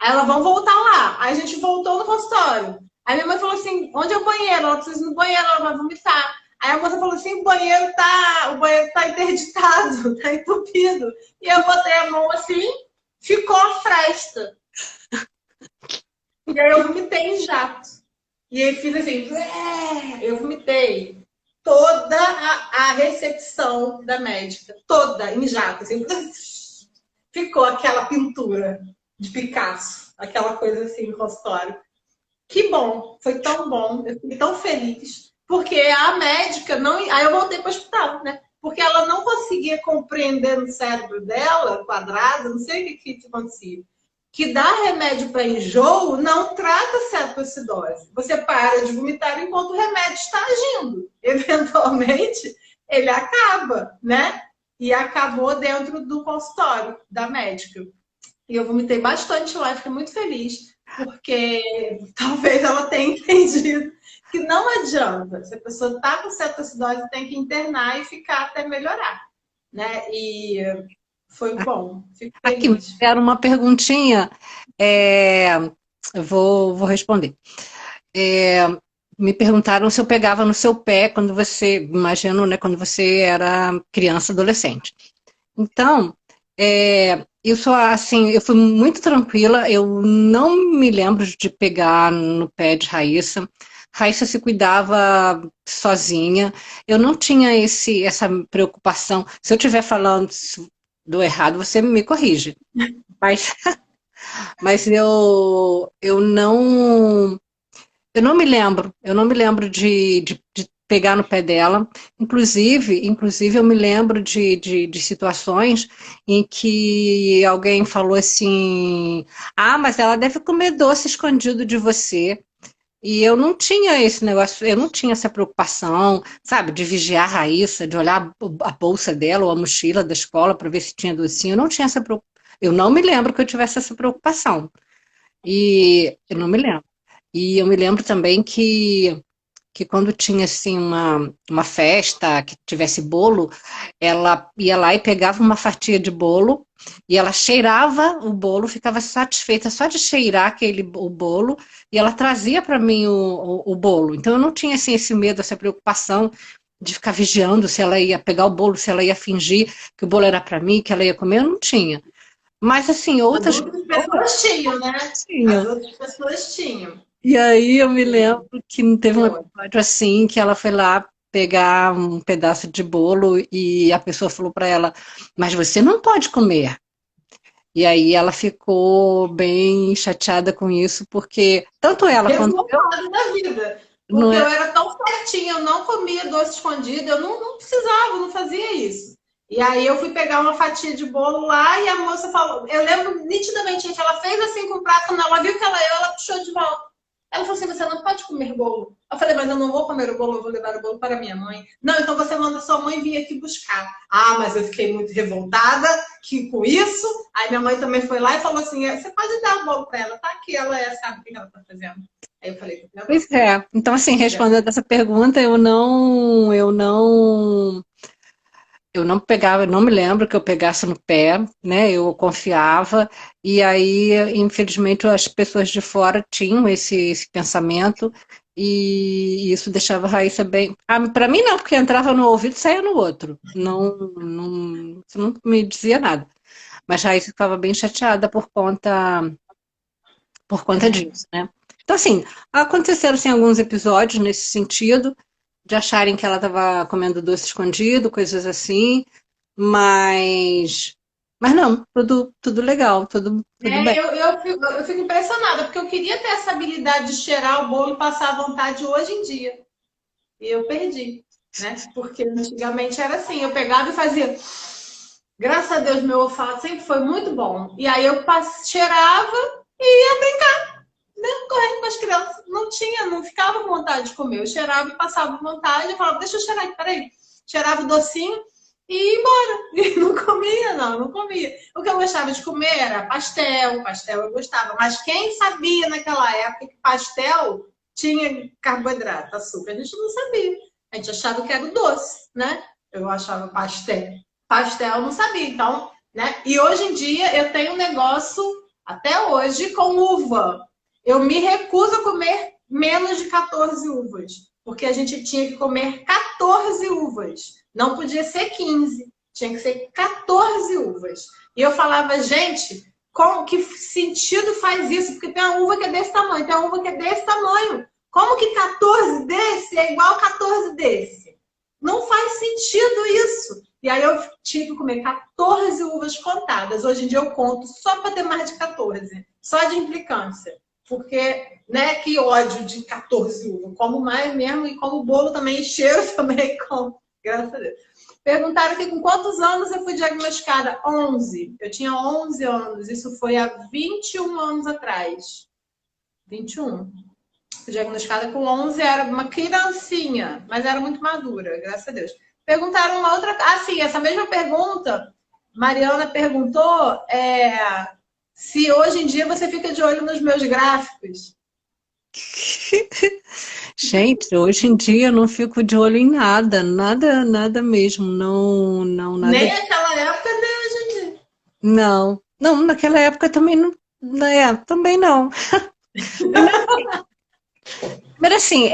Aí ela, vamos voltar lá. Aí a gente voltou no consultório. Aí minha mãe falou assim, onde é o banheiro? Ela precisa ir no banheiro, ela vai vomitar. Aí a moça falou assim, o banheiro tá interditado, tá entupido. E eu botei a mão assim, ficou a fresta. E aí eu vomitei em jato. E aí fiz assim, eu vomitei toda a recepção da médica, toda em jato. Assim, ficou aquela pintura de Picasso, aquela coisa assim no consultório. Que bom, foi tão bom, eu fiquei tão feliz, porque a médica não. Aí eu voltei para o hospital, né? Porque ela não conseguia compreender no cérebro dela, quadrado, não sei o que acontecia, que dar remédio para enjoo não trata cetoacidose. Você para de vomitar enquanto o remédio está agindo. Eventualmente, ele acaba, né? E acabou dentro do consultório da médica. E eu vomitei bastante lá, fiquei muito feliz, porque talvez ela tenha entendido que não adianta. Se a pessoa está com cetoacidose, tem que internar e ficar até melhorar, né? E foi bom, fico Aqui, feliz. era uma perguntinha, é, eu vou responder. É, me perguntaram se eu pegava no seu pé quando você, imagino, né, quando você era criança, adolescente. Então, eu sou assim, eu fui muito tranquila, eu não me lembro de pegar no pé de Raíssa. Raíssa se cuidava sozinha. Eu não tinha essa preocupação. Se eu estiver falando do errado, você me corrige. Mas, mas eu não me lembro de pegar no pé dela. Inclusive eu me lembro de situações em que alguém falou assim: ah, mas ela deve comer doce escondido de você. E eu não tinha esse negócio, eu não tinha essa preocupação, sabe, de vigiar a Raíssa, de olhar a bolsa dela ou a mochila da escola para ver se tinha docinho. Eu não tinha essa preocupação. Eu não me lembro que eu tivesse essa preocupação. E eu não me lembro. E eu me lembro também que quando tinha assim uma festa que tivesse bolo, ela ia lá e pegava uma fatia de bolo e ela cheirava o bolo, ficava satisfeita só de cheirar o bolo e ela trazia para mim o bolo. Então eu não tinha assim esse medo, essa preocupação de ficar vigiando se ela ia pegar o bolo, se ela ia fingir que o bolo era para mim, que ela ia comer, eu não tinha. Mas assim, As outras outras pessoas tinham, né? As tinham. outras pessoas tinham. E aí eu me lembro que teve um Foi. episódio assim que ela foi lá pegar um pedaço de bolo e a pessoa falou para ela, mas você não pode comer. E aí ela ficou bem chateada com isso, porque tanto ela quanto eu Revoltada da vida. não Porque eu é. era tão certinha, eu não comia doce escondido, eu não precisava, eu não fazia isso. E aí eu fui pegar uma fatia de bolo lá e a moça falou, eu lembro nitidamente, gente, ela fez assim com o prato, quando ela viu que ela puxou de volta. Ela falou assim, você não pode comer bolo. Eu falei, mas eu não vou comer o bolo, eu vou levar o bolo para minha mãe. Não, então você manda sua mãe vir aqui buscar. Ah, mas eu fiquei muito revoltada que com isso. Aí minha mãe também foi lá e falou assim, você pode dar o bolo para ela, tá aqui, sabe o que ela está fazendo. Aí eu falei, tá bom. Pois é. Então, assim, respondendo essa pergunta, eu não pegava, não me lembro que eu pegasse no pé, né? Eu confiava, e aí, infelizmente, as pessoas de fora tinham esse pensamento, e isso deixava a Raíssa bem. Ah, para mim, não, porque entrava no ouvido e saía no outro. Isso não me dizia nada. Mas a Raíssa ficava bem chateada por conta disso, né? Então, assim, aconteceram assim, alguns episódios nesse sentido, de acharem que ela estava comendo doce escondido, coisas assim, mas, mas não, tudo legal, tudo bem. Eu fico impressionada, porque eu queria ter essa habilidade de cheirar o bolo e passar à vontade hoje em dia. E eu perdi, né? Porque antigamente era assim, eu pegava e fazia. Graças a Deus, meu olfato sempre foi muito bom. E aí eu cheirava e ia brincar, né? Correndo com as crianças. Não não tinha, não ficava com vontade de comer. Eu cheirava e passava vontade, eu falava, deixa eu cheirar aqui, peraí. Cheirava o docinho e ia embora. E não comia, não comia. O que eu gostava de comer era pastel eu gostava. Mas quem sabia naquela época que pastel tinha carboidrato, açúcar? A gente não sabia. A gente achava que era o doce, né? Eu achava pastel. Pastel eu não sabia, então, né? E hoje em dia eu tenho um negócio, até hoje, com uva. Eu me recuso a comer menos de 14 uvas, porque a gente tinha que comer 14 uvas. Não podia ser 15, tinha que ser 14 uvas. E eu falava, gente, que sentido faz isso? Porque tem uma uva que é desse tamanho, tem uma uva que é desse tamanho. Como que 14 desse é igual a 14 desse? Não faz sentido isso. E aí eu tive que comer 14 uvas contadas. Hoje em dia eu conto só para ter mais de 14. Só de implicância. Porque, né, que ódio de 14 uvas. Como mais mesmo e como bolo também, cheiro também como. Graças a Deus. Perguntaram aqui com quantos anos eu fui diagnosticada? 11. Eu tinha 11 anos. Isso foi há 21 anos atrás. 21. Fui diagnosticada com 11, era uma criancinha, mas era muito madura, graças a Deus. Perguntaram uma outra... Ah, sim, essa mesma pergunta, Mariana perguntou se hoje em dia você fica de olho nos meus gráficos. Gente, hoje em dia eu não fico de olho em nada, nada mesmo, não, nada. Nem naquela época, nem hoje em dia. Não, naquela época também não, também não. Primeiro assim,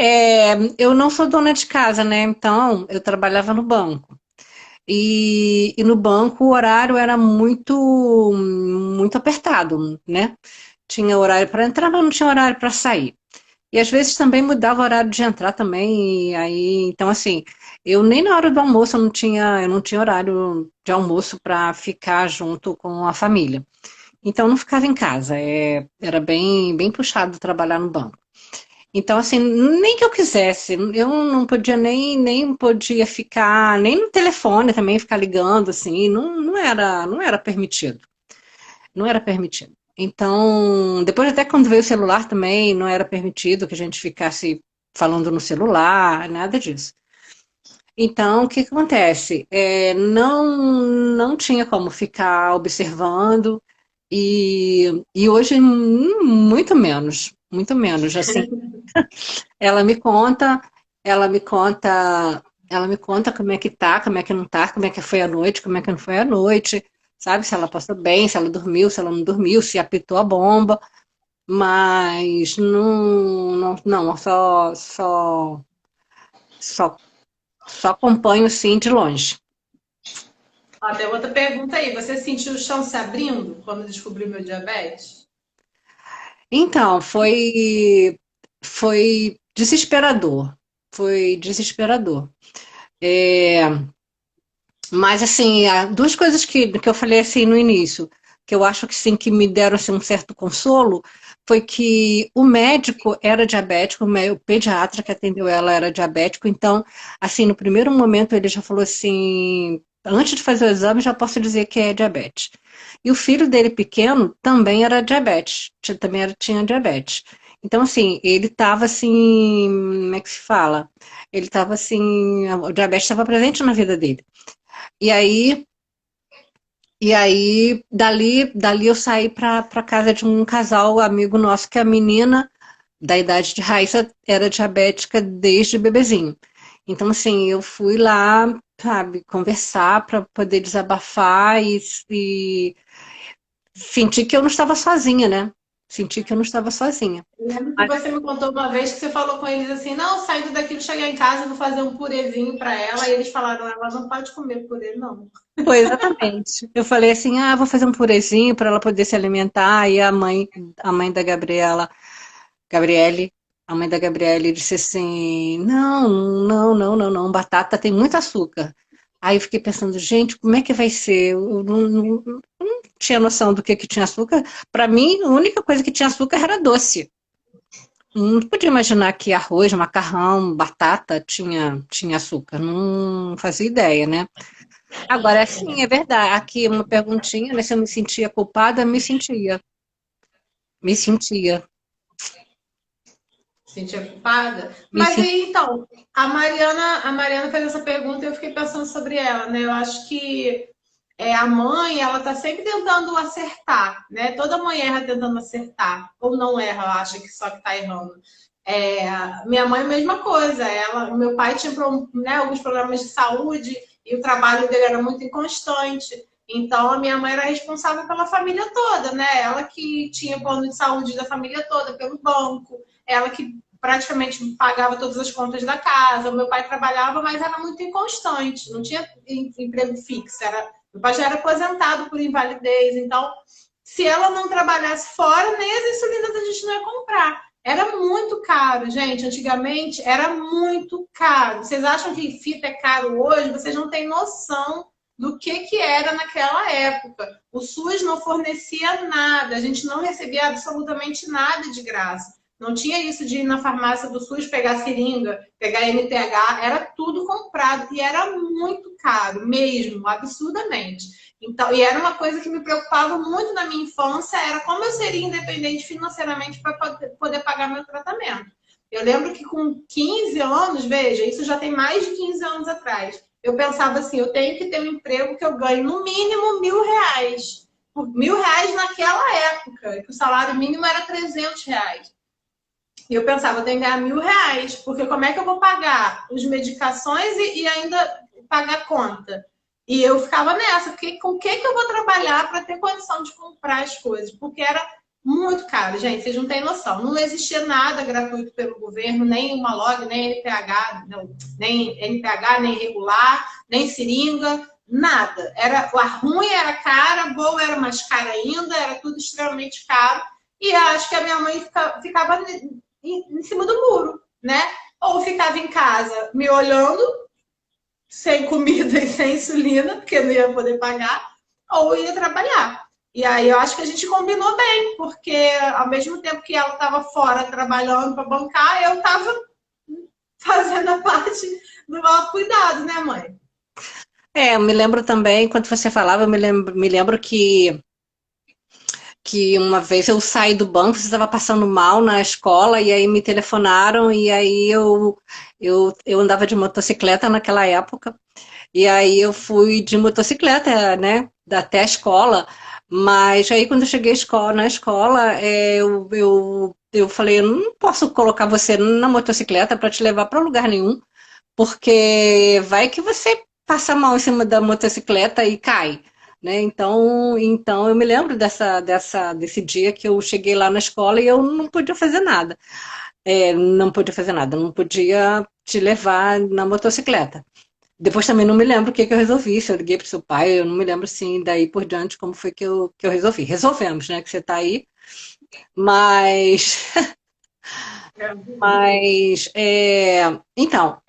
eu não sou dona de casa, né? Então, eu trabalhava no banco. E no banco o horário era muito apertado, né? Tinha horário para entrar, mas não tinha horário para sair. E às vezes também mudava o horário de entrar também, e aí, então assim, eu nem na hora do almoço eu não tinha horário de almoço para ficar junto com a família. Então não ficava em casa, era bem puxado trabalhar no banco. Então, assim, nem que eu quisesse, eu não podia nem podia ficar, nem no telefone também ficar ligando, assim, não era permitido. Não era permitido. Então, depois até quando veio o celular também, não era permitido que a gente ficasse falando no celular, nada disso. Então, o que que acontece? Não tinha como ficar observando e hoje muito menos, assim. Ela me conta, ela me conta, ela me conta como é que tá, como é que não tá, como é que foi a noite, como é que não foi a noite, sabe? Se ela passou bem, se ela dormiu, se ela não dormiu, se apitou a bomba, mas não, só, só acompanho sim de longe. Ó, tem outra pergunta aí. Você sentiu o chão se abrindo quando descobriu meu diabetes? Então, foi desesperador, foi desesperador. É, Mas, assim, duas coisas que eu falei assim no início, que eu acho que sim, que me deram assim, um certo consolo, foi que o médico era diabético, o pediatra que atendeu ela era diabético, então, assim, no primeiro momento ele já falou assim, antes de fazer o exame, já posso dizer que é diabetes. E o filho dele pequeno também era diabetes, tinha diabetes. Então, assim, ele estava assim, como é que se fala? Ele estava assim, o diabetes estava presente na vida dele. E aí, dali eu saí para casa de um casal amigo nosso, que a menina da idade de Raíssa era diabética desde bebezinho. Então, assim, eu fui lá, sabe, conversar para poder desabafar e sentir que eu não estava sozinha, né? Sentir que eu não estava sozinha. Eu lembro que você me contou uma vez que você falou com eles assim, não, saindo daqui, chegar em casa, vou fazer um purezinho para ela. E eles falaram, ela não pode comer purê, não. Foi exatamente. Eu falei assim, vou fazer um purezinho para ela poder se alimentar. E a mãe da Gabriele, a mãe da Gabriele disse assim, não, batata tem muito açúcar. Aí eu fiquei pensando, gente, como é que vai ser? Eu não tinha noção do que tinha açúcar. Para mim, a única coisa que tinha açúcar era doce. Não podia imaginar que arroz, macarrão, batata tinha açúcar. Não fazia ideia, né? Agora, sim, é verdade. Aqui uma perguntinha, né? Se eu me sentia culpada, me sentia. Me sentia. sentia culpada. Me Mas sinto... aí, então, a Mariana fez essa pergunta e eu fiquei pensando sobre ela, né? Eu acho que a mãe, ela tá sempre tentando acertar, né? Toda mãe erra tentando acertar, ou não erra, acha que só que tá errando. Minha mãe, mesma coisa. Meu pai tinha, né, alguns problemas de saúde e o trabalho dele era muito inconstante. Então, a minha mãe era responsável pela família toda, né? Ela que tinha plano de saúde da família toda pelo banco, ela que praticamente pagava todas as contas da casa. O meu pai trabalhava, mas era muito inconstante, não tinha emprego fixo. Meu pai já era aposentado por invalidez, então se ela não trabalhasse fora, nem as insulinas a gente não ia comprar. Era muito caro, gente. Antigamente era muito caro. Vocês acham que fita é caro hoje? Vocês não têm noção do que era naquela época. O SUS não fornecia nada, a gente não recebia absolutamente nada de graça. Não tinha isso de ir na farmácia do SUS pegar seringa, pegar NTH, era tudo comprado e era muito caro, mesmo, absurdamente. Então, e era uma coisa que me preocupava muito na minha infância, era como eu seria independente financeiramente para poder pagar meu tratamento. Eu lembro que com 15 anos, veja, isso já tem mais de 15 anos atrás, eu pensava assim, eu tenho que ter um emprego que eu ganhe no mínimo R$ 1.000. R$ 1.000 naquela época, que o salário mínimo era R$ 300. E eu pensava, eu tenho que ganhar R$ 1.000, porque como é que eu vou pagar as medicações e ainda pagar a conta? E eu ficava nessa, com o que eu vou trabalhar para ter condição de comprar as coisas? Porque era muito caro, gente, vocês não têm noção. Não existia nada gratuito pelo governo, nem uma log, nem NPH, não, nem NPH, nem regular, nem seringa, nada. A ruim era cara, a boa era mais cara ainda, era tudo extremamente caro. E acho que a minha mãe ficava em cima do muro, né? Ou ficava em casa me olhando, sem comida e sem insulina, porque não ia poder pagar, ou ia trabalhar. E aí eu acho que a gente combinou bem, porque ao mesmo tempo que ela estava fora trabalhando para bancar, eu estava fazendo a parte do autocuidado, né, mãe? Eu me lembro também, quando você falava, eu me lembro que uma vez eu saí do banco, você estava passando mal na escola, e aí me telefonaram, e aí eu andava de motocicleta naquela época, e aí eu fui de motocicleta, né, até a escola, mas aí quando eu cheguei na escola, eu falei, eu não posso colocar você na motocicleta para te levar para lugar nenhum, porque vai que você passa mal em cima da motocicleta e cai, né? Então eu me lembro desse dia que eu cheguei lá na escola e eu não podia fazer nada. Não podia fazer nada, não podia te levar na motocicleta. Depois também não me lembro o que que eu resolvi, se eu liguei para seu pai, eu não me lembro assim, daí por diante como foi que eu resolvi. Resolvemos, né, que você está aí, mas, então,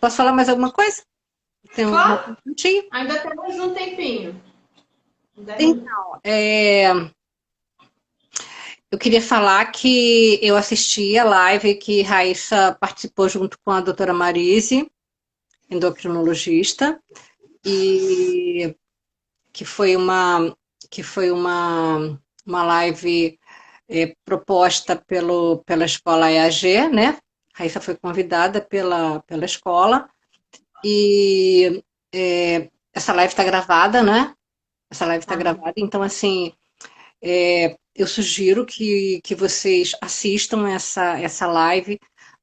posso falar mais alguma coisa? Tem alguma Claro, perguntinha? ainda temos um tempinho. Então, eu queria falar que eu assisti a live que Raíssa participou junto com a doutora Marise, endocrinologista, e que foi uma live proposta pela escola EAG, né? Raíssa foi convidada pela escola, e essa live está gravada, né? Essa live está gravada, então, assim, eu sugiro que vocês assistam essa live,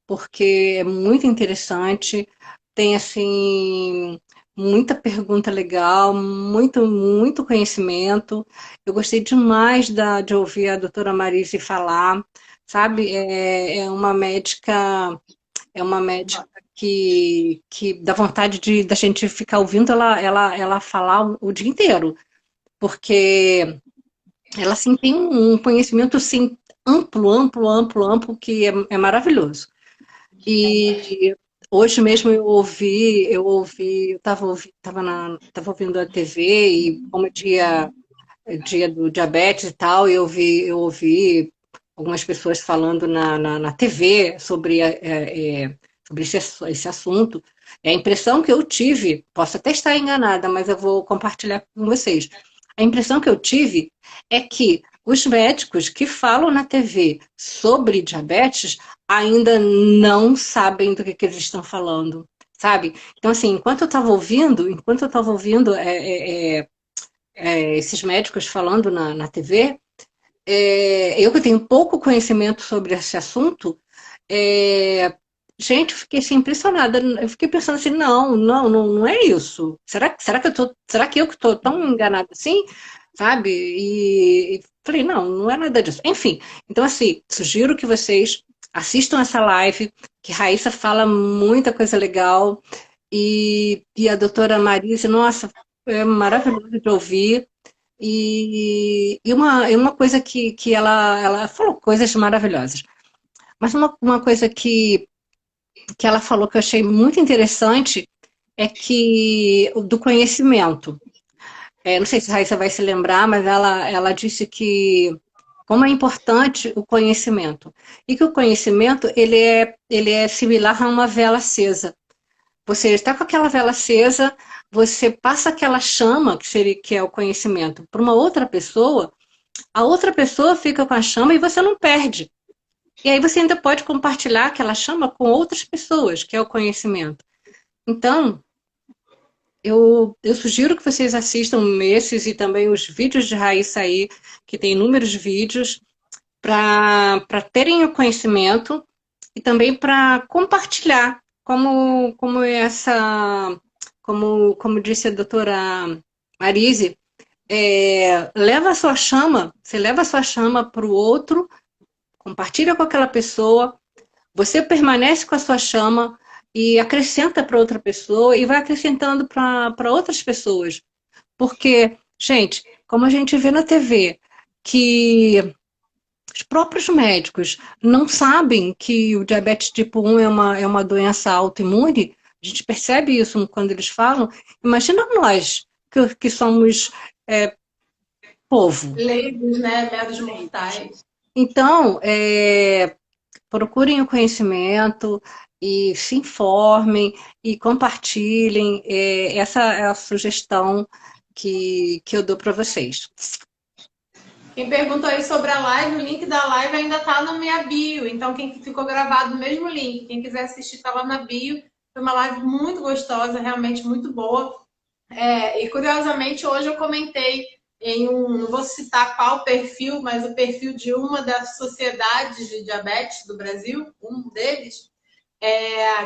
porque é muito interessante, tem, assim, muita pergunta legal, muito, muito conhecimento. Eu gostei demais de ouvir a doutora Marise falar, sabe? É uma médica que dá vontade da gente ficar ouvindo ela falar o dia inteiro, porque ela sim tem um conhecimento assim, amplo, amplo, amplo, amplo, que é maravilhoso. E hoje mesmo eu estava ouvindo a TV, e como é dia do diabetes e tal, eu ouvi algumas pessoas falando na TV sobre esse assunto. A impressão que eu tive, posso até estar enganada, mas eu vou compartilhar com vocês. A impressão que eu tive é que os médicos que falam na TV sobre diabetes ainda não sabem do que eles estão falando, sabe? Então, assim, enquanto eu estava ouvindo esses médicos falando na TV, eu que tenho pouco conhecimento sobre esse assunto, gente, eu fiquei assim, impressionada. Eu fiquei pensando assim, não é isso. Será que eu que estou tão enganada assim? Sabe? E falei, não é nada disso. Enfim, então assim, sugiro que vocês assistam essa live, que Raíssa fala muita coisa legal, e a doutora Marise, nossa, é maravilhoso de ouvir. E uma coisa que ela falou coisas maravilhosas. Mas uma coisa que ela falou que eu achei muito interessante é que do conhecimento. Não sei se a Raíssa vai se lembrar, mas ela disse que como é importante o conhecimento. E que o conhecimento ele é similar a uma vela acesa. Você está com aquela vela acesa, você passa aquela chama, que é o conhecimento, para uma outra pessoa, a outra pessoa fica com a chama e você não perde. E aí você ainda pode compartilhar aquela chama com outras pessoas, que é o conhecimento. Então, eu sugiro que vocês assistam esses e também os vídeos de Raíssa aí, que tem inúmeros vídeos, para terem o conhecimento e também para compartilhar, como disse a doutora Marise, você leva a sua chama para o outro, compartilha com aquela pessoa, você permanece com a sua chama e acrescenta para outra pessoa e vai acrescentando para outras pessoas. Porque, gente, como a gente vê na TV, que os próprios médicos não sabem que o diabetes tipo 1 é uma doença autoimune, a gente percebe isso quando eles falam. Imagina nós, que somos povo. Leigos, né? Meros mortais. Então, procurem o conhecimento e se informem e compartilhem. Essa é a sugestão que eu dou para vocês. Quem perguntou aí sobre a live, o link da live ainda tá na minha bio. Então, quem ficou gravado no mesmo link, quem quiser assistir, tá lá na bio. Foi uma live muito gostosa, realmente muito boa. E curiosamente, hoje eu comentei não vou citar qual perfil, mas o perfil de uma das sociedades de diabetes do Brasil, um deles,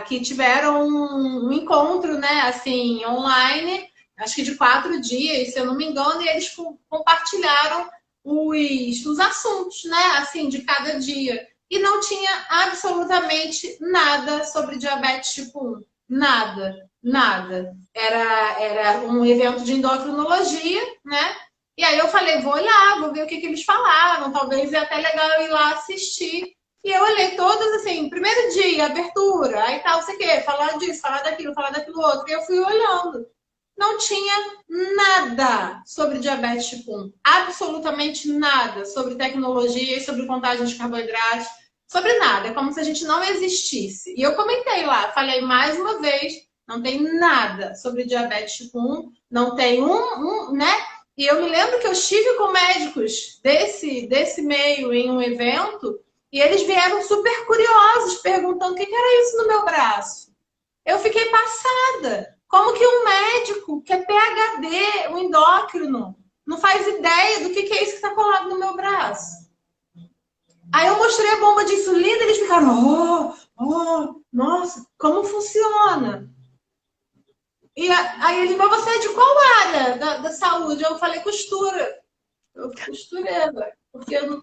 que tiveram um encontro, né, assim, online, acho que de 4 dias, se eu não me engano, e eles compartilharam os assuntos, né, assim, de cada dia. E não tinha absolutamente nada sobre diabetes tipo 1. Nada, nada. Era um evento de endocrinologia, né? E aí eu falei, vou olhar, vou ver o que eles falaram, talvez é até legal eu ir lá assistir. E eu olhei todas assim, primeiro dia, abertura, aí tal, sei o quê, falar disso, falar daquilo outro. E eu fui olhando. Não tinha nada sobre diabetes tipo 1. Absolutamente nada sobre tecnologia, sobre contagem de carboidratos, sobre nada. É como se a gente não existisse. E eu comentei lá, falei mais uma vez, não tem nada sobre diabetes tipo 1, não tem né? E eu me lembro que eu estive com médicos desse meio em um evento e eles vieram super curiosos, perguntando o que era isso no meu braço. Eu fiquei passada. Como que um médico que é PhD, um endócrino, não faz ideia do que é isso que está colado no meu braço? Aí eu mostrei a bomba de insulina e eles ficaram, nossa, como funciona? E aí ele falou, você é de qual área da saúde? Eu falei, costura. Eu costureira. Porque eu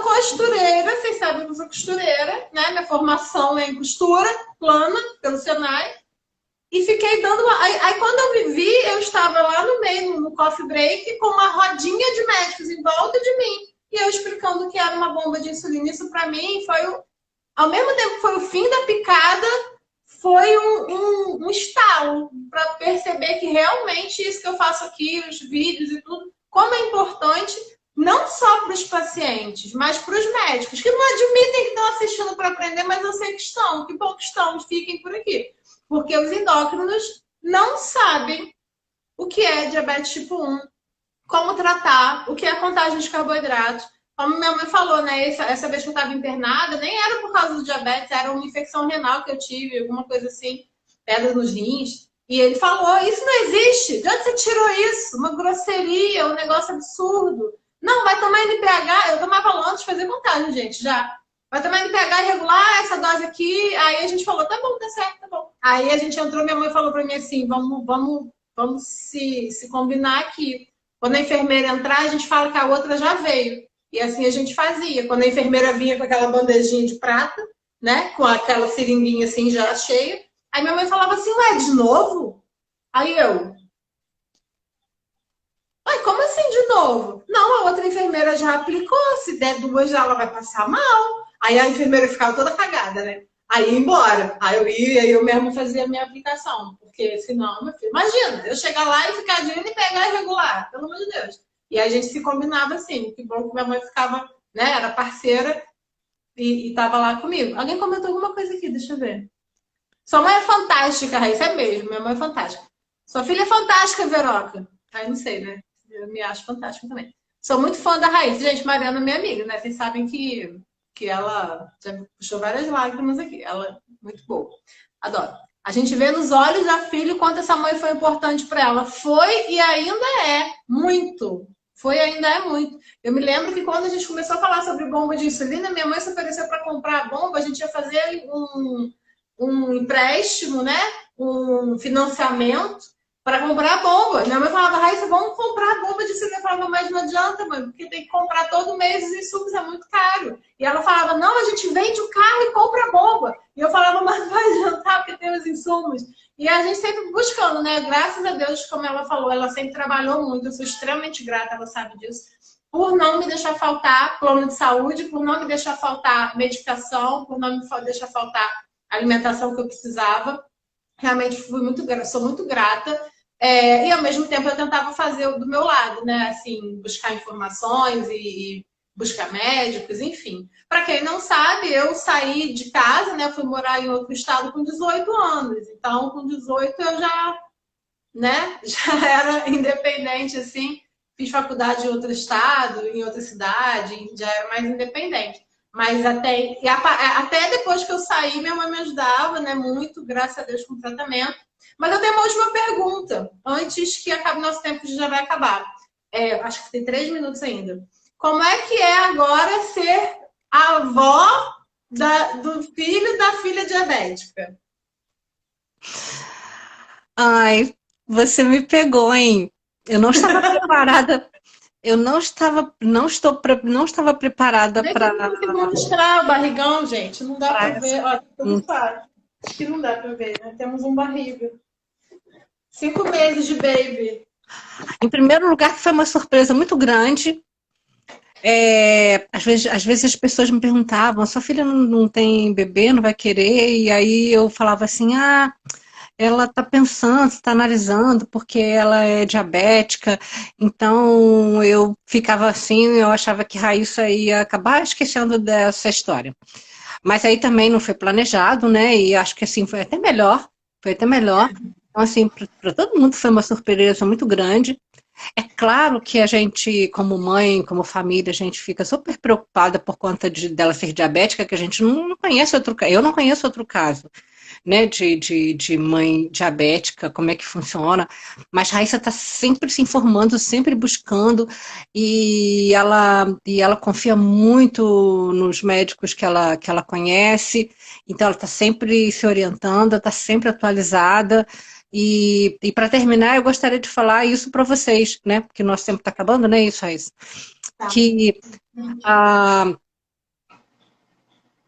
costureira, vocês sabem que eu sou costureira, né? Minha formação é em costura, plana, pelo Senai. E fiquei dando... Aí quando eu me vi, eu estava lá no meio, no coffee break, com uma rodinha de médicos em volta de mim. E eu explicando que era uma bomba de insulina. Isso para mim foi, ao mesmo tempo que foi o fim da picada, foi um estalo para perceber que realmente isso que eu faço aqui, os vídeos e tudo, como é importante, não só para os pacientes, mas para os médicos, que não admitem que estão assistindo para aprender, mas eu sei que estão, que bom que estão, fiquem por aqui. Porque os endócrinos não sabem o que é diabetes tipo 1, como tratar, o que é a contagem de carboidratos. Como minha mãe falou, né? Essa vez que eu estava internada, nem era por causa do diabetes, era uma infecção renal que eu tive, alguma coisa assim, pedra nos rins. E ele falou, isso não existe. De onde você tirou isso? Uma grosseria, um negócio absurdo. Não, vai tomar NPH. Eu tomava antes de fazer contagem, gente, já. Vai tomar NPH irregular, essa dose aqui. Aí a gente falou, tá bom, tá certo, tá bom. Aí a gente entrou, minha mãe falou pra mim assim, vamos se combinar aqui. Quando a enfermeira entrar, a gente fala que a outra já veio. E assim a gente fazia. Quando a enfermeira vinha com aquela bandejinha de prata, né? Com aquela seringuinha assim já cheia. Aí minha mãe falava assim, ué, de novo? Aí eu, ué, como assim de novo? Não, a outra enfermeira já aplicou. Se der duas, ela vai passar mal. Aí a enfermeira ficava toda cagada, né? Aí ia embora. Aí eu ia e eu mesmo fazia a minha aplicação. Porque senão, meu filho, imagina, eu chegar lá e ficar de indo e pegar irregular, pelo amor de Deus. E a gente se combinava assim. Que bom que minha mãe ficava, né? Era parceira e tava lá comigo. Alguém comentou alguma coisa aqui, deixa eu ver. Sua mãe é fantástica, Raíssa, é mesmo. Minha mãe é fantástica. Sua filha é fantástica, Veroca. Aí não sei, né? Eu me acho fantástica também. Sou muito fã da Raíssa. Gente, Mariana é minha amiga, né? Vocês sabem que ela já puxou várias lágrimas aqui. Ela é muito boa. Adoro. A gente vê nos olhos da filha o quanto essa mãe foi importante para ela. Foi e ainda é. Muito. Foi e ainda é muito. Eu me lembro que quando a gente começou a falar sobre bomba de insulina, minha mãe se ofereceu para comprar a bomba. A gente ia fazer um empréstimo, né? Um financiamento para comprar a bomba. Minha mãe falava, Raíssa, vamos comprar a bomba de insulina. Eu falava, mas não adianta, mãe, porque tem que comprar todo mês os insumos, é muito caro. E ela falava, não, a gente vende o carro e compra a bomba. E eu falava, mas não vai adiantar porque tem os insumos. E a gente sempre buscando, né? Graças a Deus, como ela falou, ela sempre trabalhou muito, eu sou extremamente grata, ela sabe disso, por não me deixar faltar plano de saúde, por não me deixar faltar medicação, por não me deixar faltar alimentação que eu precisava. Realmente sou muito grata. E ao mesmo tempo eu tentava fazer do meu lado, né? Assim, buscar informações e buscar médicos, enfim. Para quem não sabe, eu saí de casa, né? Fui morar em outro estado com 18 anos. Então, com 18 eu já, né? Já era independente, assim. Fiz faculdade em outro estado, em outra cidade, já era mais independente. Mas até depois que eu saí, minha mãe me ajudava, né? Muito, graças a Deus, com o tratamento. Mas eu tenho uma última pergunta, antes que acabe nosso tempo, que já vai acabar. Acho que tem 3 minutos ainda. Como é que é agora ser a avó do filho da filha diabética? Ai, você me pegou, hein? Eu não estava preparada. Eu não estava preparada Nem para. que mostrar o barrigão, gente. Não dá para ver. Olha, tudo claro. Acho que não dá para ver, né? Temos um barriga. 5 meses de baby. Em primeiro lugar, que foi uma surpresa muito grande. Às vezes as pessoas me perguntavam, sua filha não tem bebê, não vai querer? E aí eu falava assim, ela está pensando, está analisando, porque ela é diabética. Então eu ficava assim, eu achava que Raíssa ia acabar esquecendo dessa história. Mas aí também não foi planejado, né? E acho que assim foi até melhor. Foi até melhor. Então, assim, para todo mundo foi uma surpresa muito grande. É claro que a gente, como mãe, como família, a gente fica super preocupada por conta dela ser diabética, que a gente não conhece outro caso. Eu não conheço outro caso, né, de mãe diabética, como é que funciona. Mas Raíssa está sempre se informando, sempre buscando, e ela confia muito nos médicos que ela conhece, então ela está sempre se orientando, está sempre atualizada. E para terminar, eu gostaria de falar isso para vocês, né? Porque nosso tempo está acabando, né? Isso, Raíssa. Tá. Que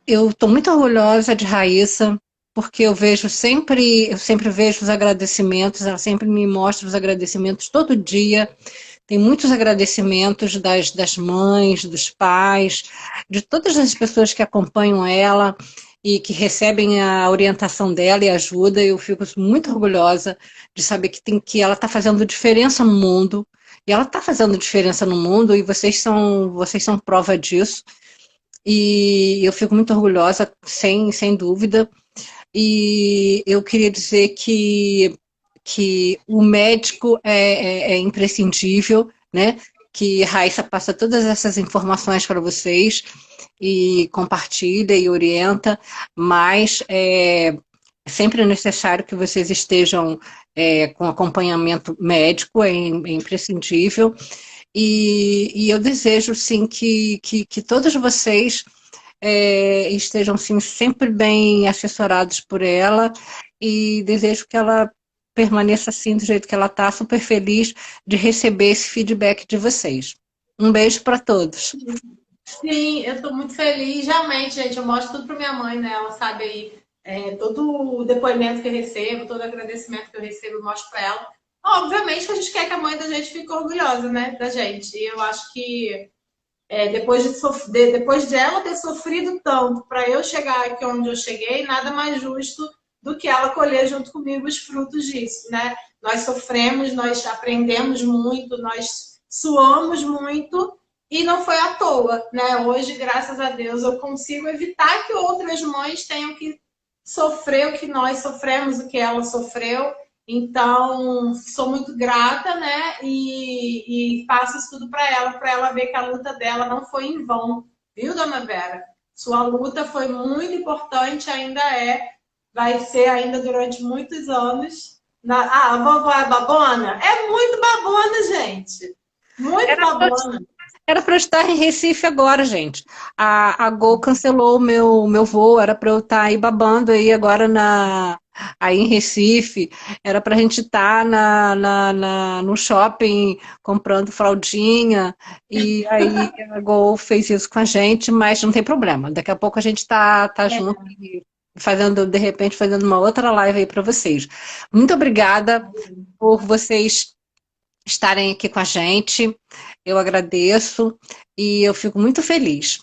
eu estou muito orgulhosa de Raíssa, porque eu sempre vejo os agradecimentos, ela sempre me mostra os agradecimentos todo dia. Tem muitos agradecimentos das mães, dos pais, de todas as pessoas que acompanham ela e que recebem a orientação dela e ajuda. Eu fico muito orgulhosa de saber que ela está fazendo diferença no mundo. E ela está fazendo diferença no mundo e vocês são prova disso. E eu fico muito orgulhosa, sem dúvida. E eu queria dizer que o médico é imprescindível, né? Que Raíssa passa todas essas informações para vocês e compartilha e orienta, mas é sempre necessário que vocês estejam com acompanhamento médico, é imprescindível. E eu desejo, sim, que todos vocês estejam, sim, sempre bem assessorados por ela e desejo que ela permaneça assim, do jeito que ela está, super feliz de receber esse feedback de vocês. Um beijo para todos. Sim, eu estou muito feliz. Realmente, gente, eu mostro tudo para minha mãe, né? Ela sabe aí todo o depoimento que eu recebo, todo o agradecimento que eu recebo, eu mostro para ela. Obviamente que a gente quer que a mãe da gente fique orgulhosa, né? Da gente. E eu acho que depois de ela ter sofrido tanto para eu chegar aqui onde eu cheguei, nada mais justo do que ela colher junto comigo os frutos disso, né? Nós sofremos, nós aprendemos muito, nós suamos muito e não foi à toa, né? Hoje, graças a Deus, eu consigo evitar que outras mães tenham que sofrer o que nós sofremos, o que ela sofreu. Então, sou muito grata, né? E faço isso tudo para ela ver que a luta dela não foi em vão, viu, dona Vera? Sua luta foi muito importante, ainda vai ser ainda durante muitos anos. A vovó é babona? É muito babona, gente. Muito babona. Era para eu estar em Recife agora, gente. A Gol cancelou o meu voo, era para eu estar aí babando aí agora aí em Recife. Era para a gente estar no shopping comprando fraldinha. E aí a Gol fez isso com a gente, mas não tem problema. Daqui a pouco a gente tá junto e fazendo, de repente, fazendo uma outra live aí para vocês. Muito obrigada por vocês estarem aqui com a gente. Eu agradeço e eu fico muito feliz.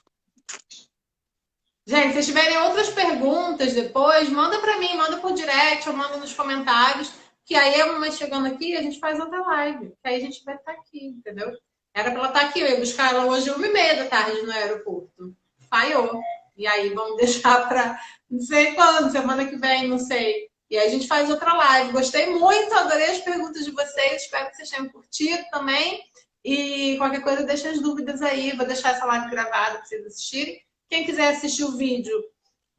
Gente, se tiverem outras perguntas depois, manda para mim, manda por direct ou manda nos comentários, que aí a mamãe chegando aqui, a gente faz outra live, que aí a gente vai estar aqui, entendeu? Era para ela estar aqui, eu ia buscar ela hoje 1h30 no aeroporto. Falhou. E aí vamos deixar para não sei quando, semana que vem, não sei. E aí a gente faz outra live. Gostei muito, adorei as perguntas de vocês, espero que vocês tenham curtido também. E qualquer coisa, deixa as dúvidas aí, vou deixar essa live gravada para vocês assistirem. Quem quiser assistir o vídeo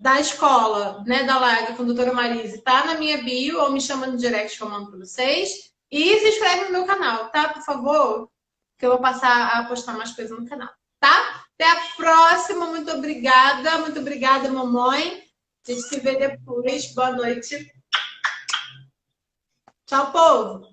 da escola, né, da live com a doutora Marise, tá na minha bio, ou me chama no direct que eu mando para vocês. E se inscreve no meu canal, tá? Por favor, que eu vou passar a postar mais coisas no canal, tá? Até a próxima, muito obrigada, mamãe. A gente se vê depois. Boa noite. Tchau, povo!